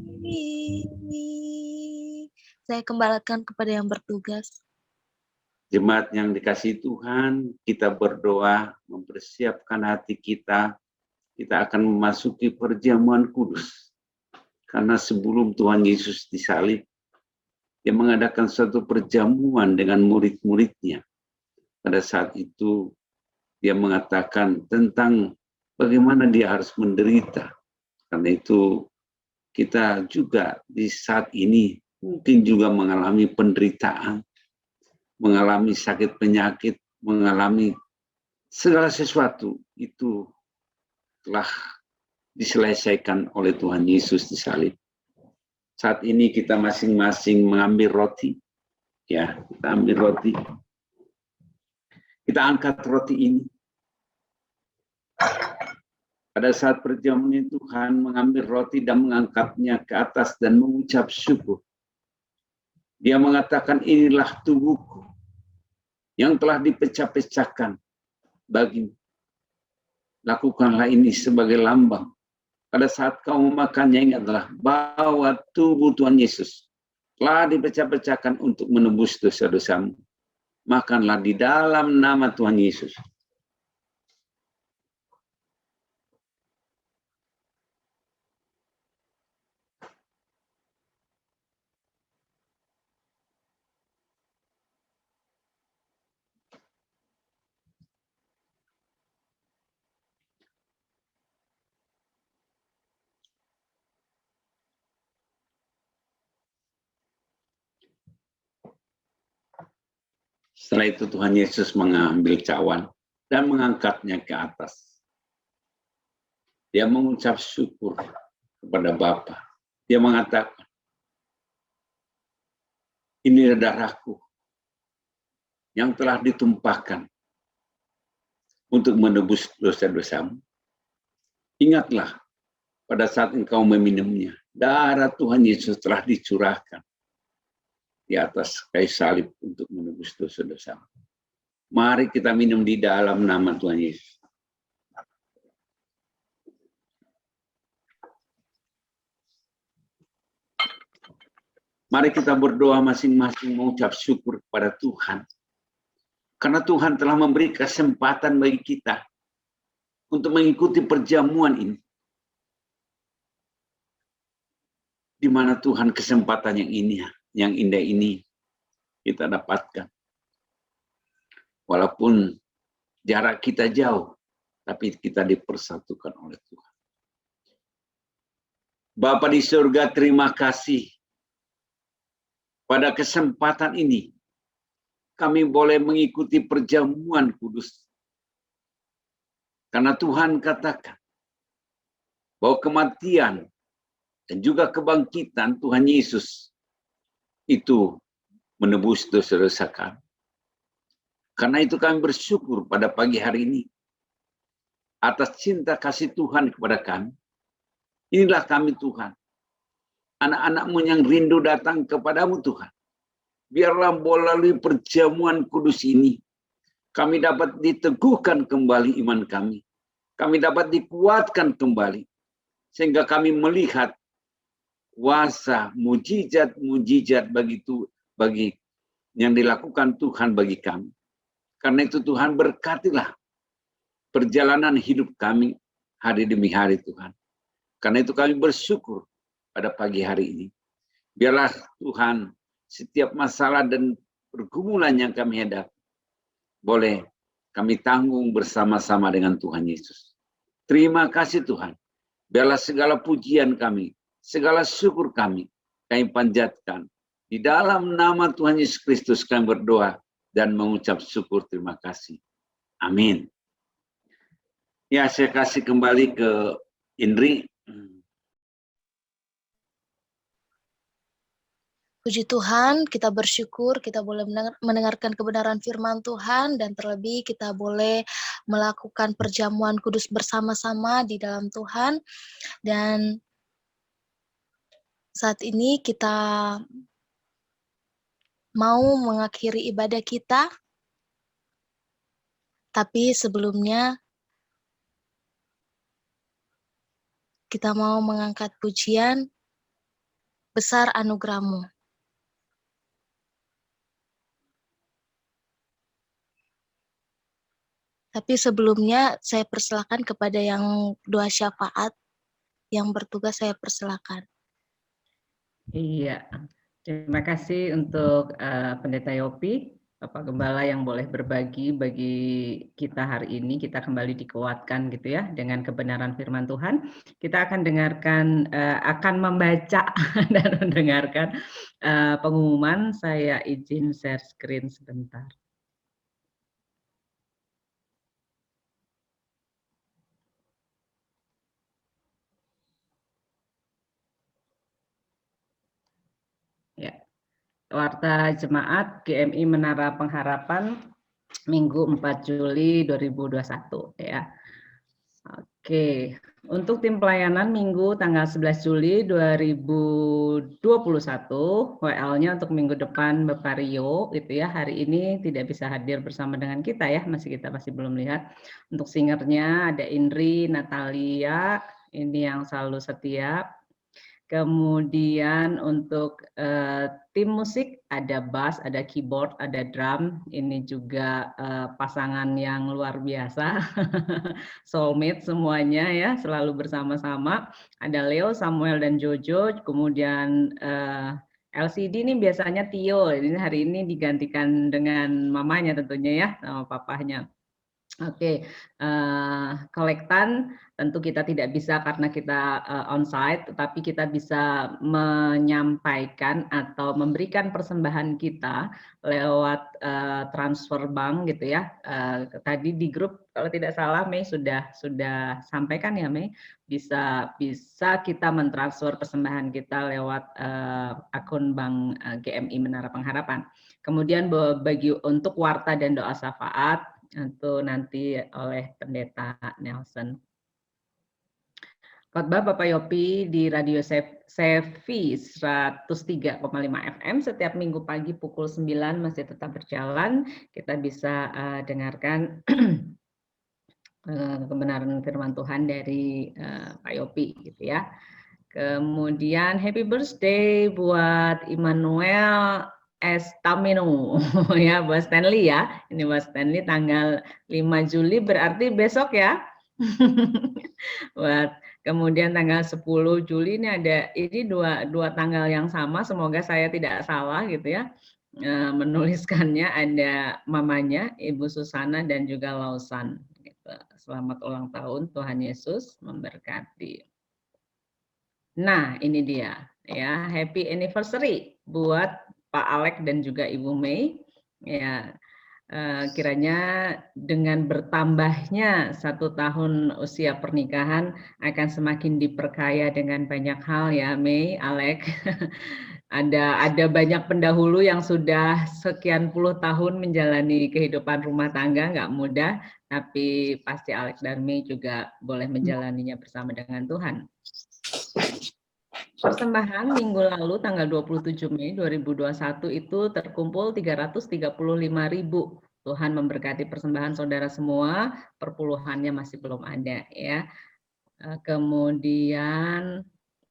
Saya kembalikan kepada yang bertugas. Jemaat yang dikasihi Tuhan, kita berdoa mempersiapkan hati kita. Kita akan memasuki perjamuan kudus. Karena sebelum Tuhan Yesus disalib, Dia mengadakan suatu perjamuan dengan murid-muridnya. Pada saat itu, Dia mengatakan tentang bagaimana Dia harus menderita. Karena itu, kita juga di saat ini mungkin juga mengalami penderitaan, mengalami sakit penyakit, mengalami segala sesuatu itu telah diselesaikan oleh Tuhan Yesus disalib. Saat ini kita masing-masing mengambil roti, ya, kita ambil roti. Kita angkat roti ini. Pada saat perjamuan Tuhan mengambil roti dan mengangkatnya ke atas dan mengucap syukur. Dia mengatakan, inilah tubuhku yang telah dipecah-pecahkan bagimu. Lakukanlah ini sebagai lambang. Pada saat kau memakannya, ingatlah bahwa tubuh Tuhan Yesus telah dipecah-pecahkan untuk menebus dosa-dosamu. Makanlah di dalam nama Tuhan Yesus. Setelah itu Tuhan Yesus mengambil cawan dan mengangkatnya ke atas. Dia mengucap syukur kepada Bapa. Dia mengatakan, ini darahku yang telah ditumpahkan untuk menebus dosa-dosamu. Ingatlah pada saat engkau meminumnya, darah Tuhan Yesus telah dicurahkan di atas kayu salib untuk menebus dosa-dosa. Mari kita minum di dalam nama Tuhan Yesus. Mari kita berdoa masing-masing mengucap syukur kepada Tuhan. Karena Tuhan telah memberi kesempatan bagi kita untuk mengikuti perjamuan ini. Di mana Tuhan kesempatan yang indah ini kita dapatkan. Walaupun jarak kita jauh, tapi kita dipersatukan oleh Tuhan. Bapa di surga, terima kasih. Pada kesempatan ini, kami boleh mengikuti perjamuan kudus. Karena Tuhan katakan bahwa kematian dan juga kebangkitan Tuhan Yesus itu menebus dosa-dosa kami. Karena itu kami bersyukur pada pagi hari ini atas cinta kasih Tuhan kepada kami. Inilah kami Tuhan. Anak-anak-Mu yang rindu datang kepadamu Tuhan. Biarlah melalui perjamuan kudus ini, kami dapat diteguhkan kembali iman kami. Kami dapat dikuatkan kembali. Sehingga kami melihat kuasa, mujizat-mujizat bagi yang dilakukan Tuhan bagi kami. Karena itu Tuhan berkatilah perjalanan hidup kami hari demi hari Tuhan. Karena itu kami bersyukur pada pagi hari ini. Biarlah Tuhan setiap masalah dan pergumulan yang kami hadapi boleh kami tanggung bersama-sama dengan Tuhan Yesus. Terima kasih Tuhan. Biarlah segala pujian kami, segala syukur kami panjatkan. Di dalam nama Tuhan Yesus Kristus kami berdoa dan mengucap syukur terima kasih. Amin. Ya, saya kasih kembali ke Indri. Puji Tuhan, kita bersyukur kita boleh mendengarkan kebenaran firman Tuhan dan terlebih kita boleh melakukan perjamuan kudus bersama-sama di dalam Tuhan. Dan saat ini kita mau mengakhiri ibadah kita, tapi sebelumnya kita mau mengangkat pujian Besar Anugerah-Mu. Tapi sebelumnya saya persilakan kepada yang doa syafaat, yang bertugas saya persilakan. Iya, terima kasih untuk Pendeta Yopi, Bapak Gembala yang boleh berbagi bagi kita hari ini. Kita kembali dikuatkan gitu ya dengan kebenaran firman Tuhan. Kita akan dengarkan, akan membaca dan mendengarkan pengumuman. Saya izin share screen sebentar. Ya, Warta Jemaat GMI Menara Pengharapan Minggu 4 Juli 2021 ya. Oke, untuk tim pelayanan Minggu tanggal 11 Juli 2021, WL-nya untuk minggu depan Bapak Rio gitu ya. Hari ini tidak bisa hadir bersama dengan kita ya, kita masih belum lihat. Untuk singernya ada Indri, Natalia, ini yang selalu setia. Kemudian untuk tim musik ada bass, ada keyboard, ada drum. Ini juga pasangan yang luar biasa, soulmate semuanya ya, selalu bersama-sama. Ada Leo, Samuel, dan Jojo. Kemudian LCD ini biasanya Tio. Ini hari ini digantikan dengan mamanya tentunya ya, sama papahnya. Oke, kolektan tentu kita tidak bisa karena kita onsite, tetapi kita bisa menyampaikan atau memberikan persembahan kita lewat transfer bank gitu ya. Tadi di grup kalau tidak salah Mei sudah sampaikan ya Mei, bisa kita mentransfer persembahan kita lewat akun bank GMI Menara Pengharapan. Kemudian bagi untuk warta dan doa syafaat itu nanti oleh Pendeta Nelson. Khotbah Bapak Yopi di Radio Sevi 103,5 FM setiap minggu pagi pukul 9 masih tetap berjalan. Kita bisa dengarkan kebenaran firman Tuhan dari Pak Yopi gitu ya. Kemudian happy birthday buat Immanuel Estamino ya, buat Stanley ya. Ini buat Stanley tanggal 5 Juli berarti besok ya. Buat kemudian tanggal 10 Juli ini ada ini dua tanggal yang sama, semoga saya tidak salah gitu ya. Menuliskannya ada mamanya Ibu Susana dan juga Lausan gitu. Selamat ulang tahun, Tuhan Yesus memberkati. Nah, ini dia ya, happy anniversary buat Pak Alek dan juga Ibu Mei. Ya, kiranya dengan bertambahnya 1 tahun usia pernikahan akan semakin diperkaya dengan banyak hal ya, Mei, Alek. Ada banyak pendahulu yang sudah sekian puluh tahun menjalani kehidupan rumah tangga, nggak mudah, tapi pasti Alek dan Mei juga boleh menjalaninya bersama dengan Tuhan. Persembahan minggu lalu tanggal 27 Mei 2021 itu terkumpul 335.000. Tuhan memberkati persembahan saudara semua, perpuluhannya masih belum ada ya. Kemudian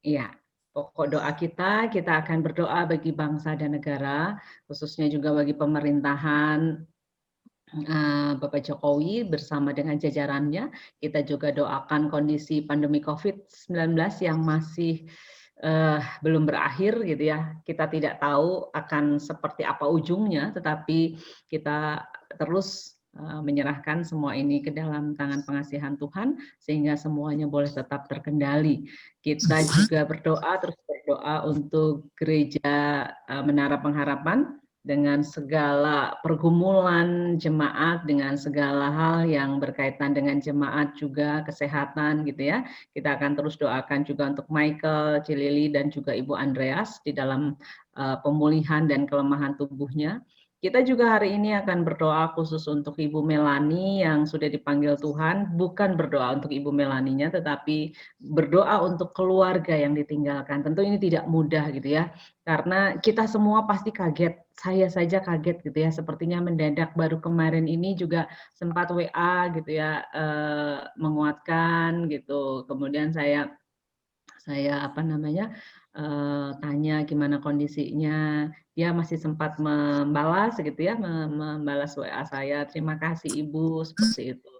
ya, pokok doa kita akan berdoa bagi bangsa dan negara, khususnya juga bagi pemerintahan Bapak Jokowi bersama dengan jajarannya. Kita juga doakan kondisi pandemi COVID-19 yang masih belum berakhir gitu ya. Kita tidak tahu akan seperti apa ujungnya, tetapi kita terus menyerahkan semua ini ke dalam tangan pengasihan Tuhan sehingga semuanya boleh tetap terkendali. Kita juga terus berdoa untuk gereja Menara Pengharapan dengan segala pergumulan jemaat, dengan segala hal yang berkaitan dengan jemaat juga kesehatan gitu ya. Kita akan terus doakan juga untuk Michael, Cilili dan juga Ibu Andreas di dalam pemulihan dan kelemahan tubuhnya. Kita juga hari ini akan berdoa khusus untuk Ibu Melani yang sudah dipanggil Tuhan, bukan berdoa untuk Ibu Melaninya, tetapi berdoa untuk keluarga yang ditinggalkan. Tentu ini tidak mudah gitu ya, karena kita semua pasti kaget. Saya saja kaget gitu ya, sepertinya mendadak baru kemarin ini juga sempat WA gitu ya, menguatkan gitu. Kemudian saya saya tanya gimana kondisinya, dia masih sempat membalas gitu ya, membalas WA saya, "Terima kasih Ibu," seperti itu.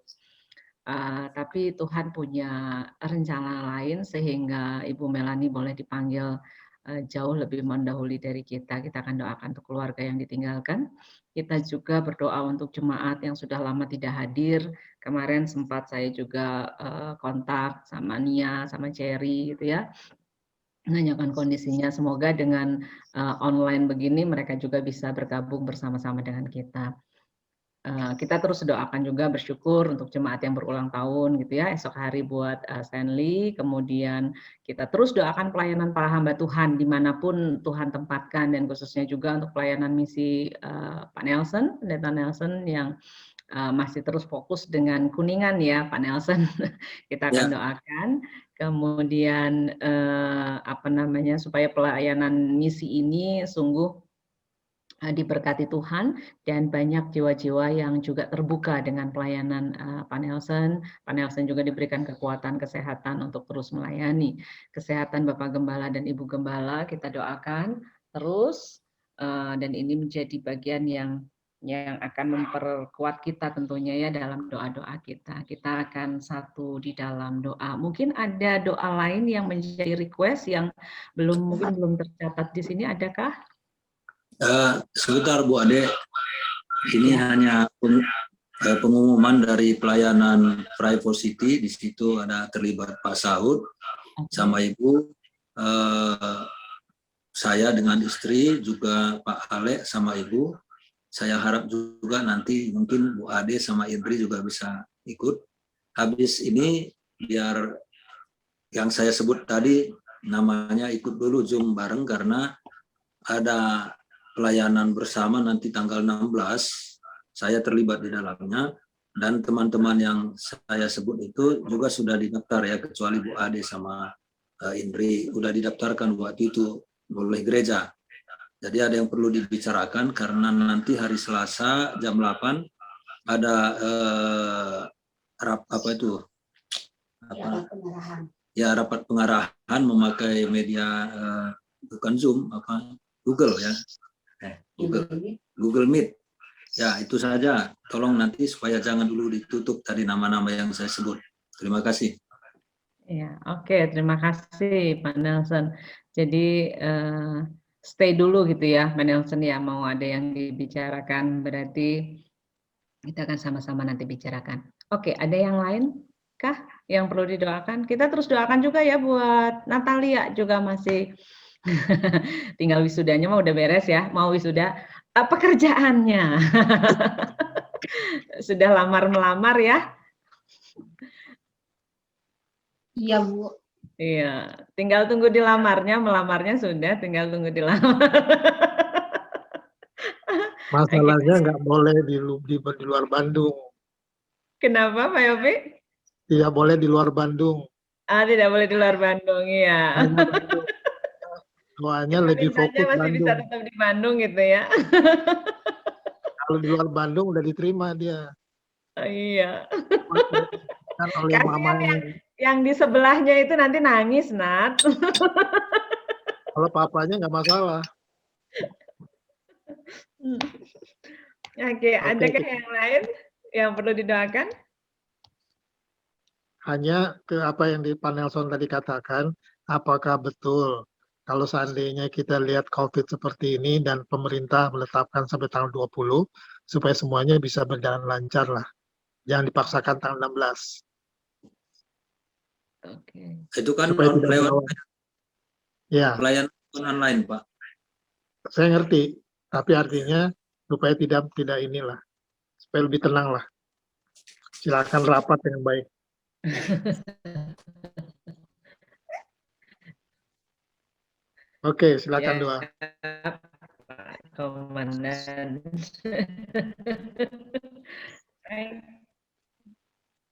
Tapi Tuhan punya rencana lain sehingga Ibu Melani boleh dipanggil jauh lebih mendahului dari kita. Kita akan doakan untuk keluarga yang ditinggalkan. Kita juga berdoa untuk jemaat yang sudah lama tidak hadir. Kemarin sempat saya juga kontak sama Nia, sama Cherry gitu ya, menanyakan kondisinya. Semoga dengan online begini mereka juga bisa bergabung bersama-sama dengan kita. Kita terus doakan juga, bersyukur untuk jemaat yang berulang tahun gitu ya, esok hari buat Stanley, kemudian kita terus doakan pelayanan para hamba Tuhan dimanapun Tuhan tempatkan, dan khususnya juga untuk pelayanan misi Pak Nelson, Pendeta Nelson yang masih terus fokus dengan Kuningan ya Pak Nelson. Kita akan doakan, kemudian supaya pelayanan misi ini sungguh diberkati Tuhan dan banyak jiwa-jiwa yang juga terbuka dengan pelayanan Pak Nelson. Pak Nelson juga diberikan kekuatan kesehatan untuk terus melayani. Kesehatan Bapak Gembala dan Ibu Gembala kita doakan terus, dan ini menjadi bagian yang akan memperkuat kita tentunya ya dalam doa-doa kita. Kita akan satu di dalam doa. Mungkin ada doa lain yang menjadi request yang mungkin belum tercatat di sini, adakah? Sebentar Bu Ade, ini hanya pengumuman dari pelayanan Freiburg City. Di situ ada terlibat Pak Saud sama Ibu, saya dengan istri, juga Pak Ale sama Ibu. Saya harap juga nanti mungkin Bu Ade sama Indri juga bisa ikut. Habis ini biar yang saya sebut tadi namanya ikut dulu Zoom bareng, karena ada pelayanan bersama nanti tanggal 16, saya terlibat di dalamnya, dan teman-teman yang saya sebut itu juga sudah didaftar ya, kecuali Bu Ade sama Indri, sudah didaftarkan waktu itu oleh gereja. Jadi ada yang perlu dibicarakan, karena nanti hari Selasa jam 8 ada rapat pengarahan memakai media, bukan Zoom, Google ya. Google Meet. Ya, itu saja. Tolong nanti supaya jangan dulu ditutup tadi nama-nama yang saya sebut. Terima kasih. Ya, oke. Terima kasih Pak Nelson. Jadi stay dulu gitu ya Pak Nelson ya, mau ada yang dibicarakan berarti kita akan sama-sama nanti bicarakan. Oke, ada yang lain kah yang perlu didoakan? Kita terus doakan juga ya buat Natalia, juga masih tinggal wisudanya mah udah beres ya, mau wisuda pekerjaannya. Sudah lamar-melamar ya? Iya Bu. Iya, tinggal tunggu dilamarnya, melamarnya sudah, tinggal tunggu dilamar. Masalahnya nggak boleh di luar Bandung. Kenapa Pak Yopi? Tidak boleh di luar Bandung. Tidak boleh di luar Bandung, iya. Soalnya lebih fokus masih Bandung. bisa tetap di Bandung gitu ya. Kalau di luar Bandung udah diterima dia. Iya. Kan oleh mamanya. Yang di sebelahnya itu nanti nangis, Nat. Kalau papanya nggak masalah. Oke, adakah yang lain yang perlu didoakan? Hanya ke apa yang Pak Nelson tadi katakan, apakah betul kalau seandainya kita lihat COVID seperti ini dan pemerintah menetapkan sampai tanggal 20, supaya semuanya bisa berjalan lancar lah. Jangan dipaksakan tanggal 16. Oke. Itu kan lewat ya, pelayanan online, Pak. Saya ngerti, tapi artinya supaya tidak inilah, supaya lebih tenang lah. Silakan rapat yang baik. Oke, silakan doa. Komandan.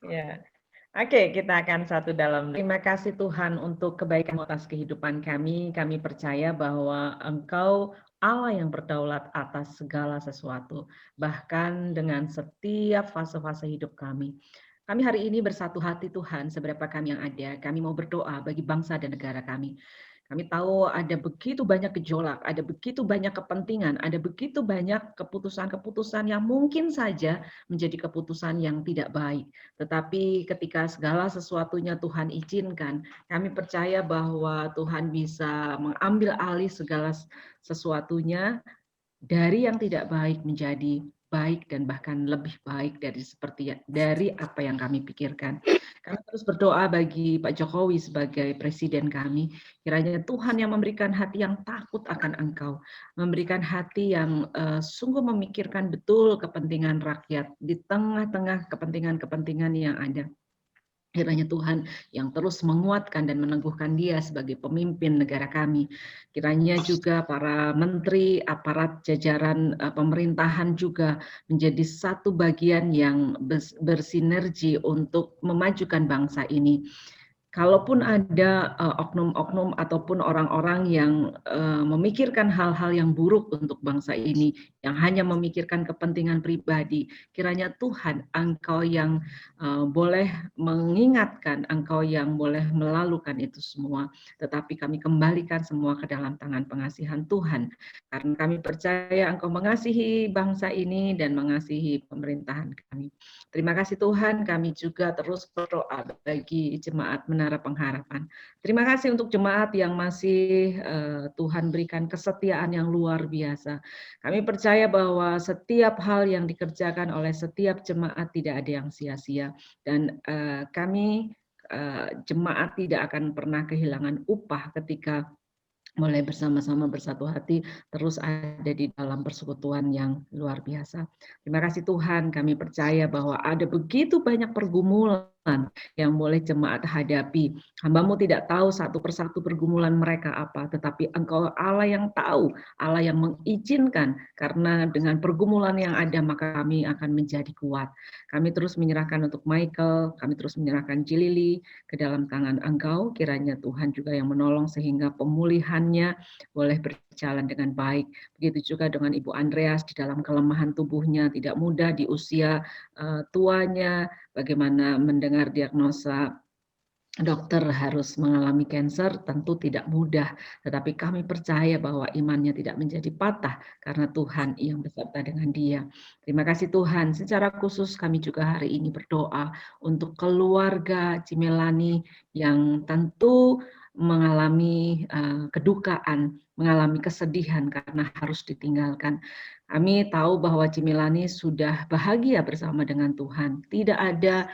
Ya. Oke, kita akan satu dalam. Terima kasih Tuhan untuk kebaikan atas kehidupan kami. Kami percaya bahwa Engkau Allah yang berdaulat atas segala sesuatu, bahkan dengan setiap fase-fase hidup kami. Kami hari ini bersatu hati Tuhan, seberapa kami yang ada, kami mau berdoa bagi bangsa dan negara kami. Kami tahu ada begitu banyak gejolak, ada begitu banyak kepentingan, ada begitu banyak keputusan-keputusan yang mungkin saja menjadi keputusan yang tidak baik. Tetapi ketika segala sesuatunya Tuhan izinkan, kami percaya bahwa Tuhan bisa mengambil alih segala sesuatunya dari yang tidak baik menjadi baik dan bahkan lebih baik dari apa yang kami pikirkan. Kami terus berdoa bagi Pak Jokowi sebagai presiden kami. Kiranya Tuhan yang memberikan hati yang takut akan Engkau, memberikan hati yang sungguh memikirkan betul kepentingan rakyat di tengah-tengah kepentingan-kepentingan yang ada. Kiranya Tuhan yang terus menguatkan dan meneguhkan dia sebagai pemimpin negara kami. Kiranya juga para menteri, aparat jajaran pemerintahan juga menjadi satu bagian yang bersinergi untuk memajukan bangsa ini. Kalaupun ada oknum-oknum ataupun orang-orang yang memikirkan hal-hal yang buruk untuk bangsa ini, yang hanya memikirkan kepentingan pribadi, kiranya Tuhan, Engkau yang boleh mengingatkan, Engkau yang boleh melalukan itu semua. Tetapi kami kembalikan semua ke dalam tangan pengasihan Tuhan. Karena kami percaya Engkau mengasihi bangsa ini dan mengasihi pemerintahan kami. Terima kasih Tuhan, kami juga terus berdoa bagi jemaat Menara Pengharapan. Terima kasih untuk jemaat yang masih Tuhan berikan kesetiaan yang luar biasa. Kami percaya bahwa setiap hal yang dikerjakan oleh setiap jemaat tidak ada yang sia-sia. Dan kami jemaat tidak akan pernah kehilangan upah ketika mulai bersama-sama bersatu hati, terus ada di dalam persekutuan yang luar biasa. Terima kasih Tuhan, kami percaya bahwa ada begitu banyak pergumulan yang boleh jemaat hadapi. Hamba-Mu tidak tahu satu persatu pergumulan mereka apa, tetapi Engkau Allah yang tahu, Allah yang mengizinkan, karena dengan pergumulan yang ada maka kami akan menjadi kuat. Kami terus menyerahkan untuk Michael, kami terus menyerahkan Jilili ke dalam tangan Engkau, kiranya Tuhan juga yang menolong sehingga pemulihannya boleh berjalan dengan baik. Begitu juga dengan Ibu Andreas di dalam kelemahan tubuhnya, tidak mudah di usia tuanya, bagaimana mendengar diagnosa dokter harus mengalami kanker, tentu tidak mudah, tetapi kami percaya bahwa imannya tidak menjadi patah karena Tuhan yang beserta dengan dia. Terima kasih Tuhan, secara khusus kami juga hari ini berdoa untuk keluarga Cimelani yang tentu mengalami kedukaan, mengalami kesedihan karena harus ditinggalkan. Kami tahu bahwa Cimelani sudah bahagia bersama dengan Tuhan. Tidak ada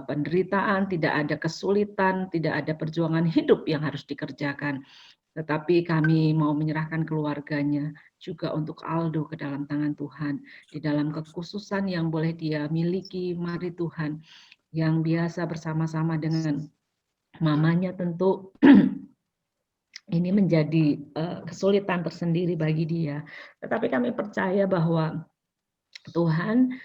penderitaan, tidak ada kesulitan, tidak ada perjuangan hidup yang harus dikerjakan. Tetapi kami mau menyerahkan keluarganya juga untuk Aldo ke dalam tangan Tuhan. Di dalam kekhususan yang boleh dia miliki, mari Tuhan, yang biasa bersama-sama dengan mamanya tentu ini menjadi kesulitan tersendiri bagi dia. Tetapi kami percaya bahwa Tuhan,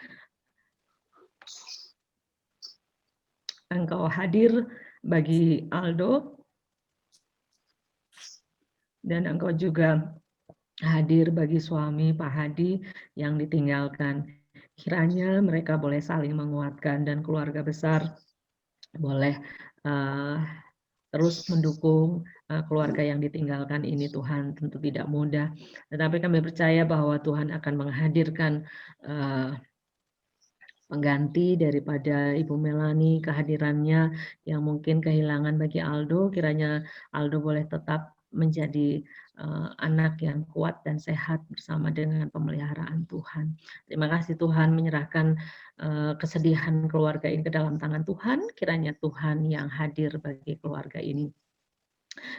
Engkau hadir bagi Aldo, dan Engkau juga hadir bagi suami Pak Hadi yang ditinggalkan. Kiranya mereka boleh saling menguatkan dan keluarga besar boleh terus mendukung keluarga yang ditinggalkan ini. Tuhan tentu tidak mudah, tetapi kami percaya bahwa Tuhan akan menghadirkan pengganti daripada Ibu Melani, kehadirannya yang mungkin kehilangan bagi Aldo. Kiranya Aldo boleh tetap menjadi anak yang kuat dan sehat bersama dengan pemeliharaan Tuhan. Terima kasih Tuhan, menyerahkan kesedihan keluarga ini ke dalam tangan Tuhan. Kiranya Tuhan yang hadir bagi keluarga ini.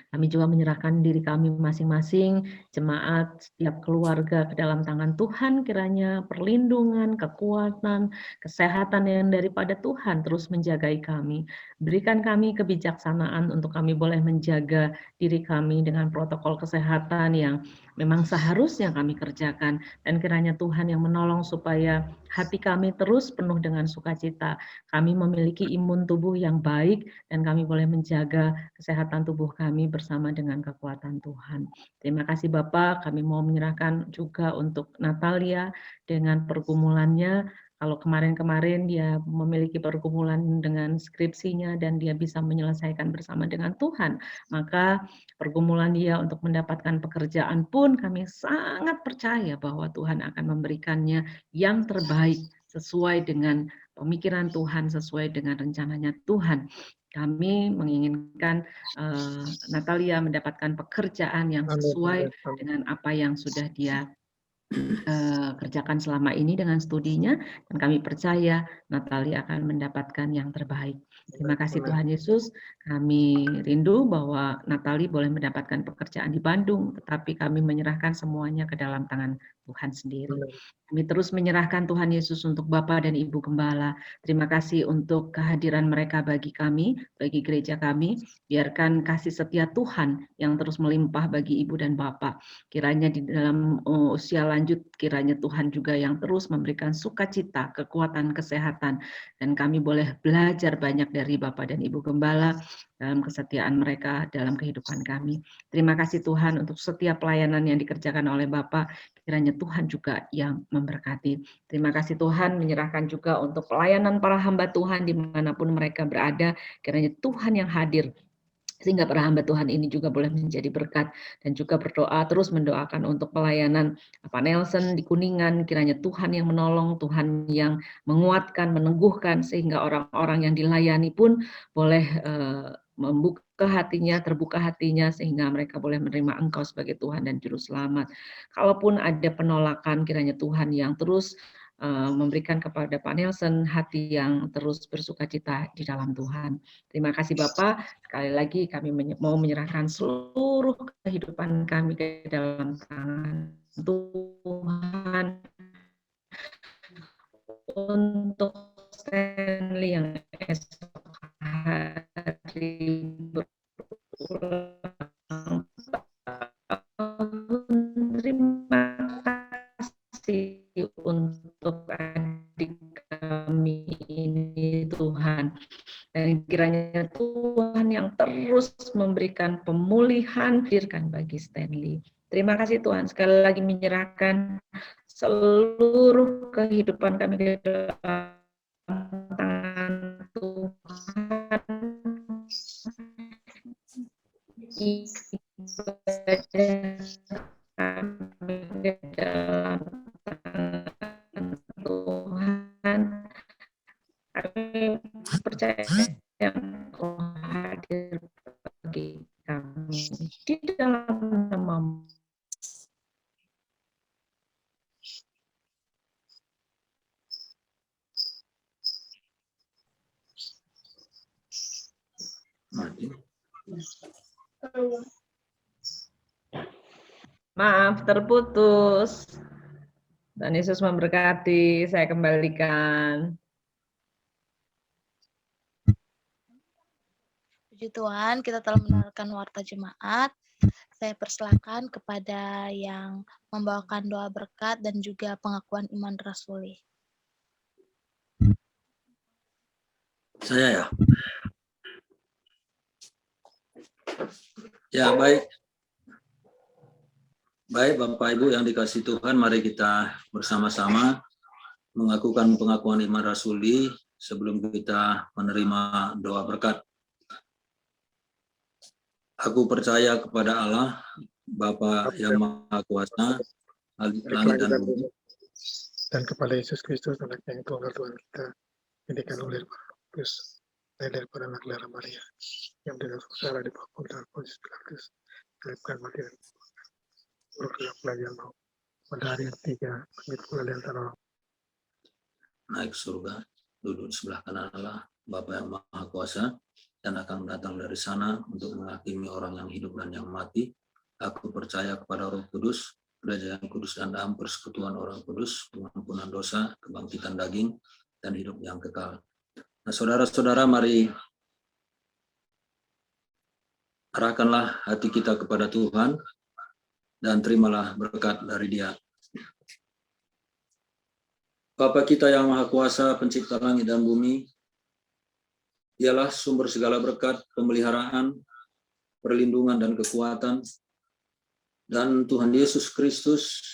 Kami juga menyerahkan diri kami masing-masing, jemaat, setiap keluarga ke dalam tangan Tuhan, kiranya perlindungan, kekuatan, kesehatan yang daripada Tuhan terus menjagai kami. Berikan kami kebijaksanaan untuk kami boleh menjaga diri kami dengan protokol kesehatan yang memang seharusnya kami kerjakan, dan kiranya Tuhan yang menolong supaya hati kami terus penuh dengan sukacita. Kami memiliki imun tubuh yang baik dan kami boleh menjaga kesehatan tubuh kami bersama dengan kekuatan Tuhan. Terima kasih Bapak, kami mau menyerahkan juga untuk Natalia dengan pergumulannya. Kalau kemarin-kemarin dia memiliki pergumulan dengan skripsinya dan dia bisa menyelesaikan bersama dengan Tuhan, maka pergumulan dia untuk mendapatkan pekerjaan pun kami sangat percaya bahwa Tuhan akan memberikannya yang terbaik sesuai dengan pemikiran Tuhan, sesuai dengan rencananya Tuhan. Kami menginginkan Natalia mendapatkan pekerjaan yang sesuai dengan apa yang sudah dia kerjakan selama ini dengan studinya, dan kami percaya Natalia akan mendapatkan yang terbaik. Terima kasih Tuhan Yesus, kami rindu bahwa Natalia boleh mendapatkan pekerjaan di Bandung, tetapi kami menyerahkan semuanya ke dalam tangan Tuhan sendiri. Kami terus menyerahkan Tuhan Yesus untuk Bapak dan Ibu Gembala. Terima kasih untuk kehadiran mereka bagi kami, bagi gereja kami. Biarkan kasih setia Tuhan yang terus melimpah bagi Ibu dan Bapak. Kiranya di dalam usia lanjut, kiranya Tuhan juga yang terus memberikan sukacita, kekuatan, kesehatan. Dan kami boleh belajar banyak dari Bapak dan Ibu Gembala dalam kesetiaan mereka dalam kehidupan kami. Terima kasih Tuhan untuk setiap pelayanan yang dikerjakan oleh Bapak. Kiranya Tuhan juga yang memberkati. Terima kasih Tuhan, menyerahkan juga untuk pelayanan para hamba Tuhan dimanapun mereka berada. Kiranya Tuhan yang hadir, sehingga para hamba Tuhan ini juga boleh menjadi berkat, dan juga berdoa, terus mendoakan untuk pelayanan Pak Nelson di Kuningan. Kiranya Tuhan yang menolong, Tuhan yang menguatkan, meneguhkan, sehingga orang-orang yang dilayani pun boleh membuka hatinya, terbuka hatinya, sehingga mereka boleh menerima Engkau sebagai Tuhan dan Juru Selamat. Kalaupun ada penolakan, kiranya Tuhan yang terus memberikan kepada Pak Nelson hati yang terus bersukacita di dalam Tuhan. Terima kasih Bapak. Sekali lagi kami mau menyerahkan seluruh kehidupan kami ke dalam tangan Tuhan, untuk Stanley yang esok hari berulang tahun. Terima kasih untuk adik kami ini Tuhan. Dan kiranya Tuhan yang terus memberikan pemulihan hadirkan bagi Stanley. Terima kasih Tuhan. Sekali lagi menyerahkan seluruh kehidupan kami ke dalam tangan Tuhan. Ibadah kami ke dalam tangan Tuhan. Kami percaya yang Engkau hadir bagi kami di dalam nama-Mu. Maaf, terputus. Dan Yesus memberkati. Saya kembalikan. Puji Tuhan, kita telah mendengarkan warta jemaat. Saya persilakan kepada yang membawakan doa berkat dan juga pengakuan iman rasuli. Saya ya. Ya, baik. Baik Bapak Ibu yang dikasihi Tuhan, mari kita bersama-sama mengakukan pengakuan iman rasuli sebelum kita menerima doa berkat. Aku percaya kepada Allah, Bapa yang Maha Kuasa, langit dan bumi, dan kepada Yesus Kristus, anak yang tunggal Tuhan kita, didikan oleh Roh Kudus, daripada anak Lara Maria, yang tidak sengsara di bawah kuasa Pontius Pilatus, dilahirkan mati dan turun ke dalam pelajaran mau. Pada hari yang ketiga, bangkit pula di antara orang. naik surga, duduk di sebelah kanan Allah, Bapa yang Maha Kuasa, dan akan datang dari sana untuk menghakimi orang yang hidup dan yang mati. Aku percaya kepada Roh Kudus, gereja yang kudus dan am, persekutuan orang kudus, pengampunan dosa, kebangkitan daging, dan hidup yang kekal. Nah, saudara-saudara, mari arahkanlah hati kita kepada Tuhan dan terimalah berkat dari Dia. Bapa kita yang Maha Kuasa, pencipta langit dan bumi, Dialah sumber segala berkat, pemeliharaan, perlindungan, dan kekuatan. Dan Tuhan Yesus Kristus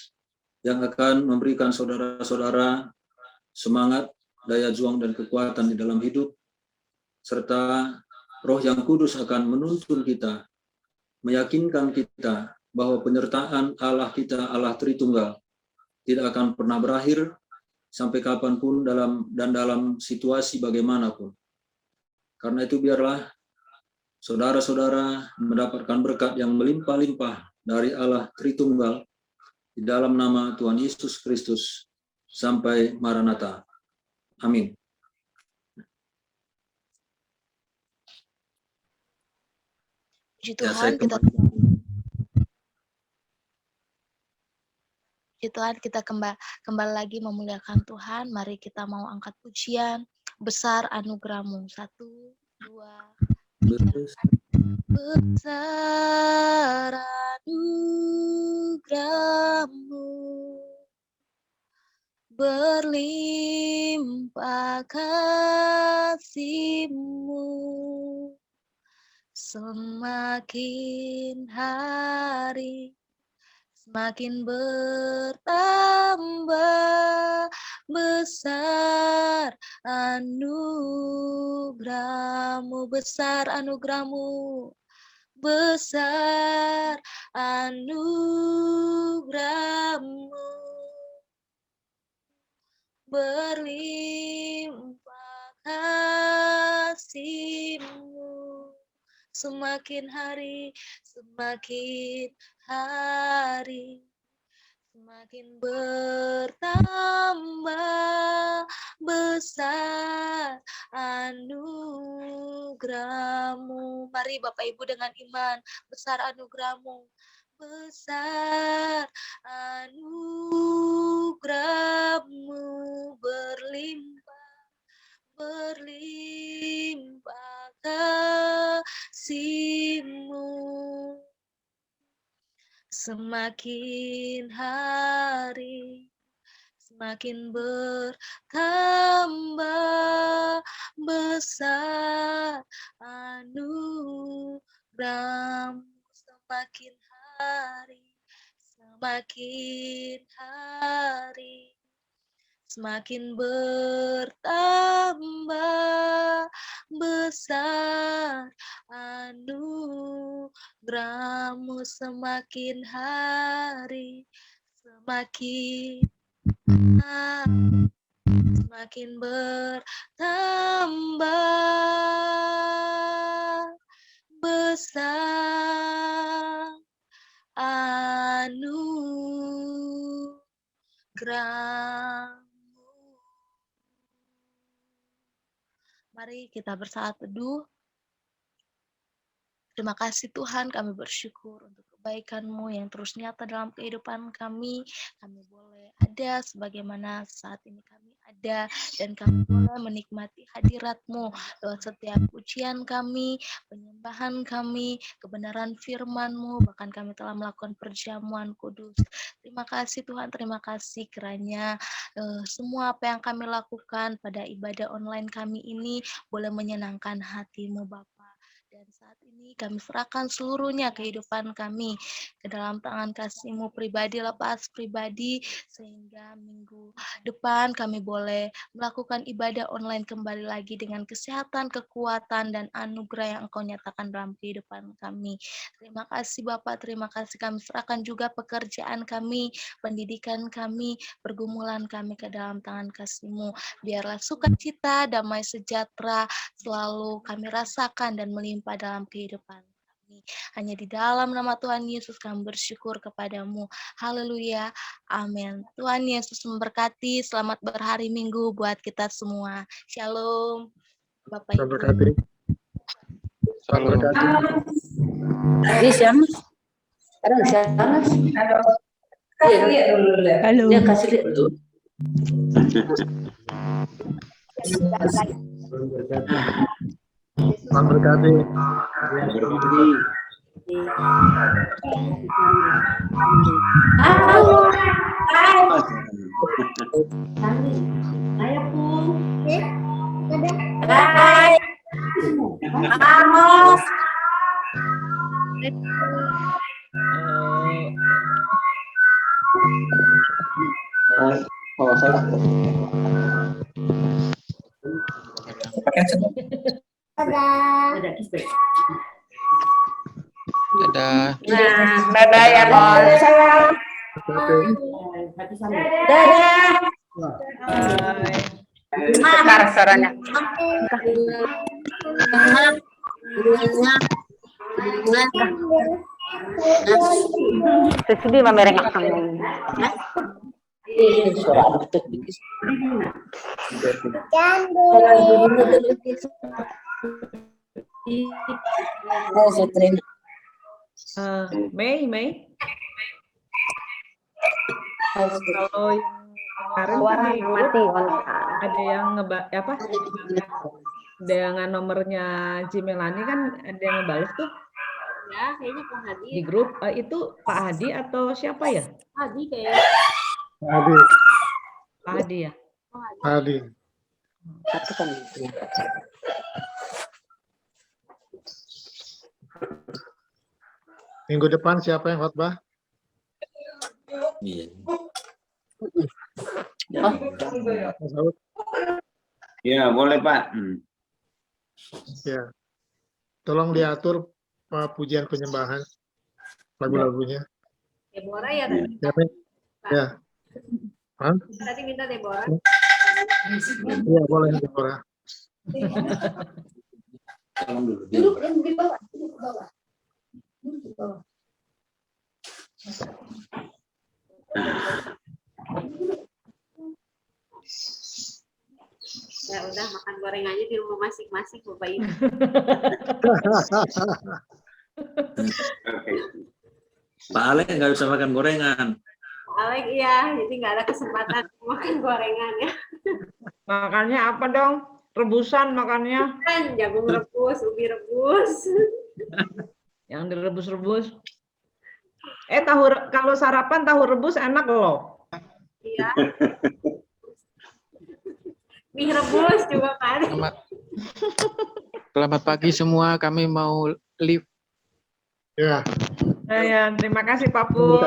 yang akan memberikan saudara-saudara semangat, daya juang dan kekuatan di dalam hidup, serta Roh yang Kudus akan menuntun kita, meyakinkan kita bahwa penyertaan Allah kita, Allah Tritunggal, tidak akan pernah berakhir sampai kapanpun dalam situasi bagaimanapun. Karena itu biarlah saudara-saudara mendapatkan berkat yang melimpah-limpah dari Allah Tritunggal di dalam nama Tuhan Yesus Kristus sampai Maranatha. Amin. Puji Ya, saya Tuhan, kita kembali lagi memuliakan Tuhan. Mari kita mau angkat pujian besar anugerah-Mu. 1, 2, 3. Besar anugerah-Mu, berlimpah kasih-Mu, semakin hari semakin bertambah besar anugerah-Mu, besar anugerah-Mu, besar anugerah-Mu, berlimpah kasih-Mu, semakin hari semakin bertambah besar anugerah-Mu. Mari Bapak Ibu dengan iman, besar anugerah-Mu, besar anugerah-Mu, berlimpah kasih-Mu, semakin hari semakin bertambah besar anugerah-Mu, semakin hari semakin bertambah besar anugerah-Mu, semakin hari semakin bertambah besar anugerah-Mu. Mari kita bersaat teduh. Terima kasih Tuhan, kami bersyukur untuk kebaikan-Mu yang terus nyata dalam kehidupan kami. Kami boleh ada sebagaimana saat ini kami ada, dan kami boleh menikmati hadirat-Mu lewat setiap pujian kami, penyembahan kami, kebenaran firman-Mu, bahkan kami telah melakukan perjamuan kudus. Terima kasih Tuhan, terima kasih kiranya semua apa yang kami lakukan pada ibadah online kami ini boleh menyenangkan hati-Mu Bapa. Dan saat ini kami serahkan seluruhnya kehidupan kami ke dalam tangan kasih-Mu pribadi, lepas pribadi, sehingga minggu depan kami boleh melakukan ibadah online kembali lagi dengan kesehatan, kekuatan, dan anugerah yang Engkau nyatakan dalam kehidupan kami. Terima kasih Bapak, terima kasih, kami serahkan juga pekerjaan kami, pendidikan kami, pergumulan kami ke dalam tangan kasih-Mu. Biarlah sukacita, damai sejahtera selalu kami rasakan dan melimpah dalam kehidupan kami. Hanya di dalam nama Tuhan Yesus kami bersyukur kepadamu. Haleluya. Amin. Tuhan Yesus memberkati. Selamat berhari Minggu buat kita semua. Shalom. Bapak Ibu. Selamat berkati. Halo. Dia kasih lihat dulu. Selamat berkati. Halo. Hai, Bu. Hai. Vamos. Kalau saya Dadah ya, Bos. Dadah. Sekar suaranya. Sedih mah merengak kamu. Mei. Kalau yang kemarin kan Mati. ada yang dengan nomornya Cimelani kan ada yang ngebales tuh. Ya, kayaknya Pak Hadi. Di grup itu Pak Hadi atau siapa ya? Hadi kayaknya. Hadi. Pak Hadi ya. Hadi. Minggu depan siapa yang khotbah? Iya. Mas Saud? Ya, boleh Pak. Ya. Tolong diatur pujian penyembahan lagu-lagunya. Deborah ya tadi. Ya. Hah? Tadi minta Deborah. Iya, boleh Deborah. Duduk di bawah. Duduk di bawah. Duduk di bawah. Ya udah makan goreng aja di rumah masing-masing Bapak Ibu. Pak Ale nggak bisa makan gorengan. Alek iya, jadi nggak ada kesempatan makan gorengan ya. Makannya apa dong? Rebusan makannya. Kan jagung rebus, ubi rebus. Yang direbus-rebus. Kalau sarapan tahu rebus enak loh. Iya. Mie rebus juga kan. Selamat pagi semua, kami mau live. Ya. Ya, terima kasih Pak Pur.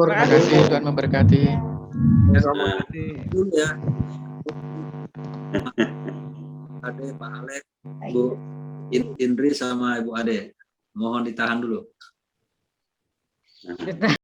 Terima kasih, Tuhan memberkati. Dulu ya. Ade, Pak Alek, Bu Indri sama Ibu Ade. Mohon ditahan dulu.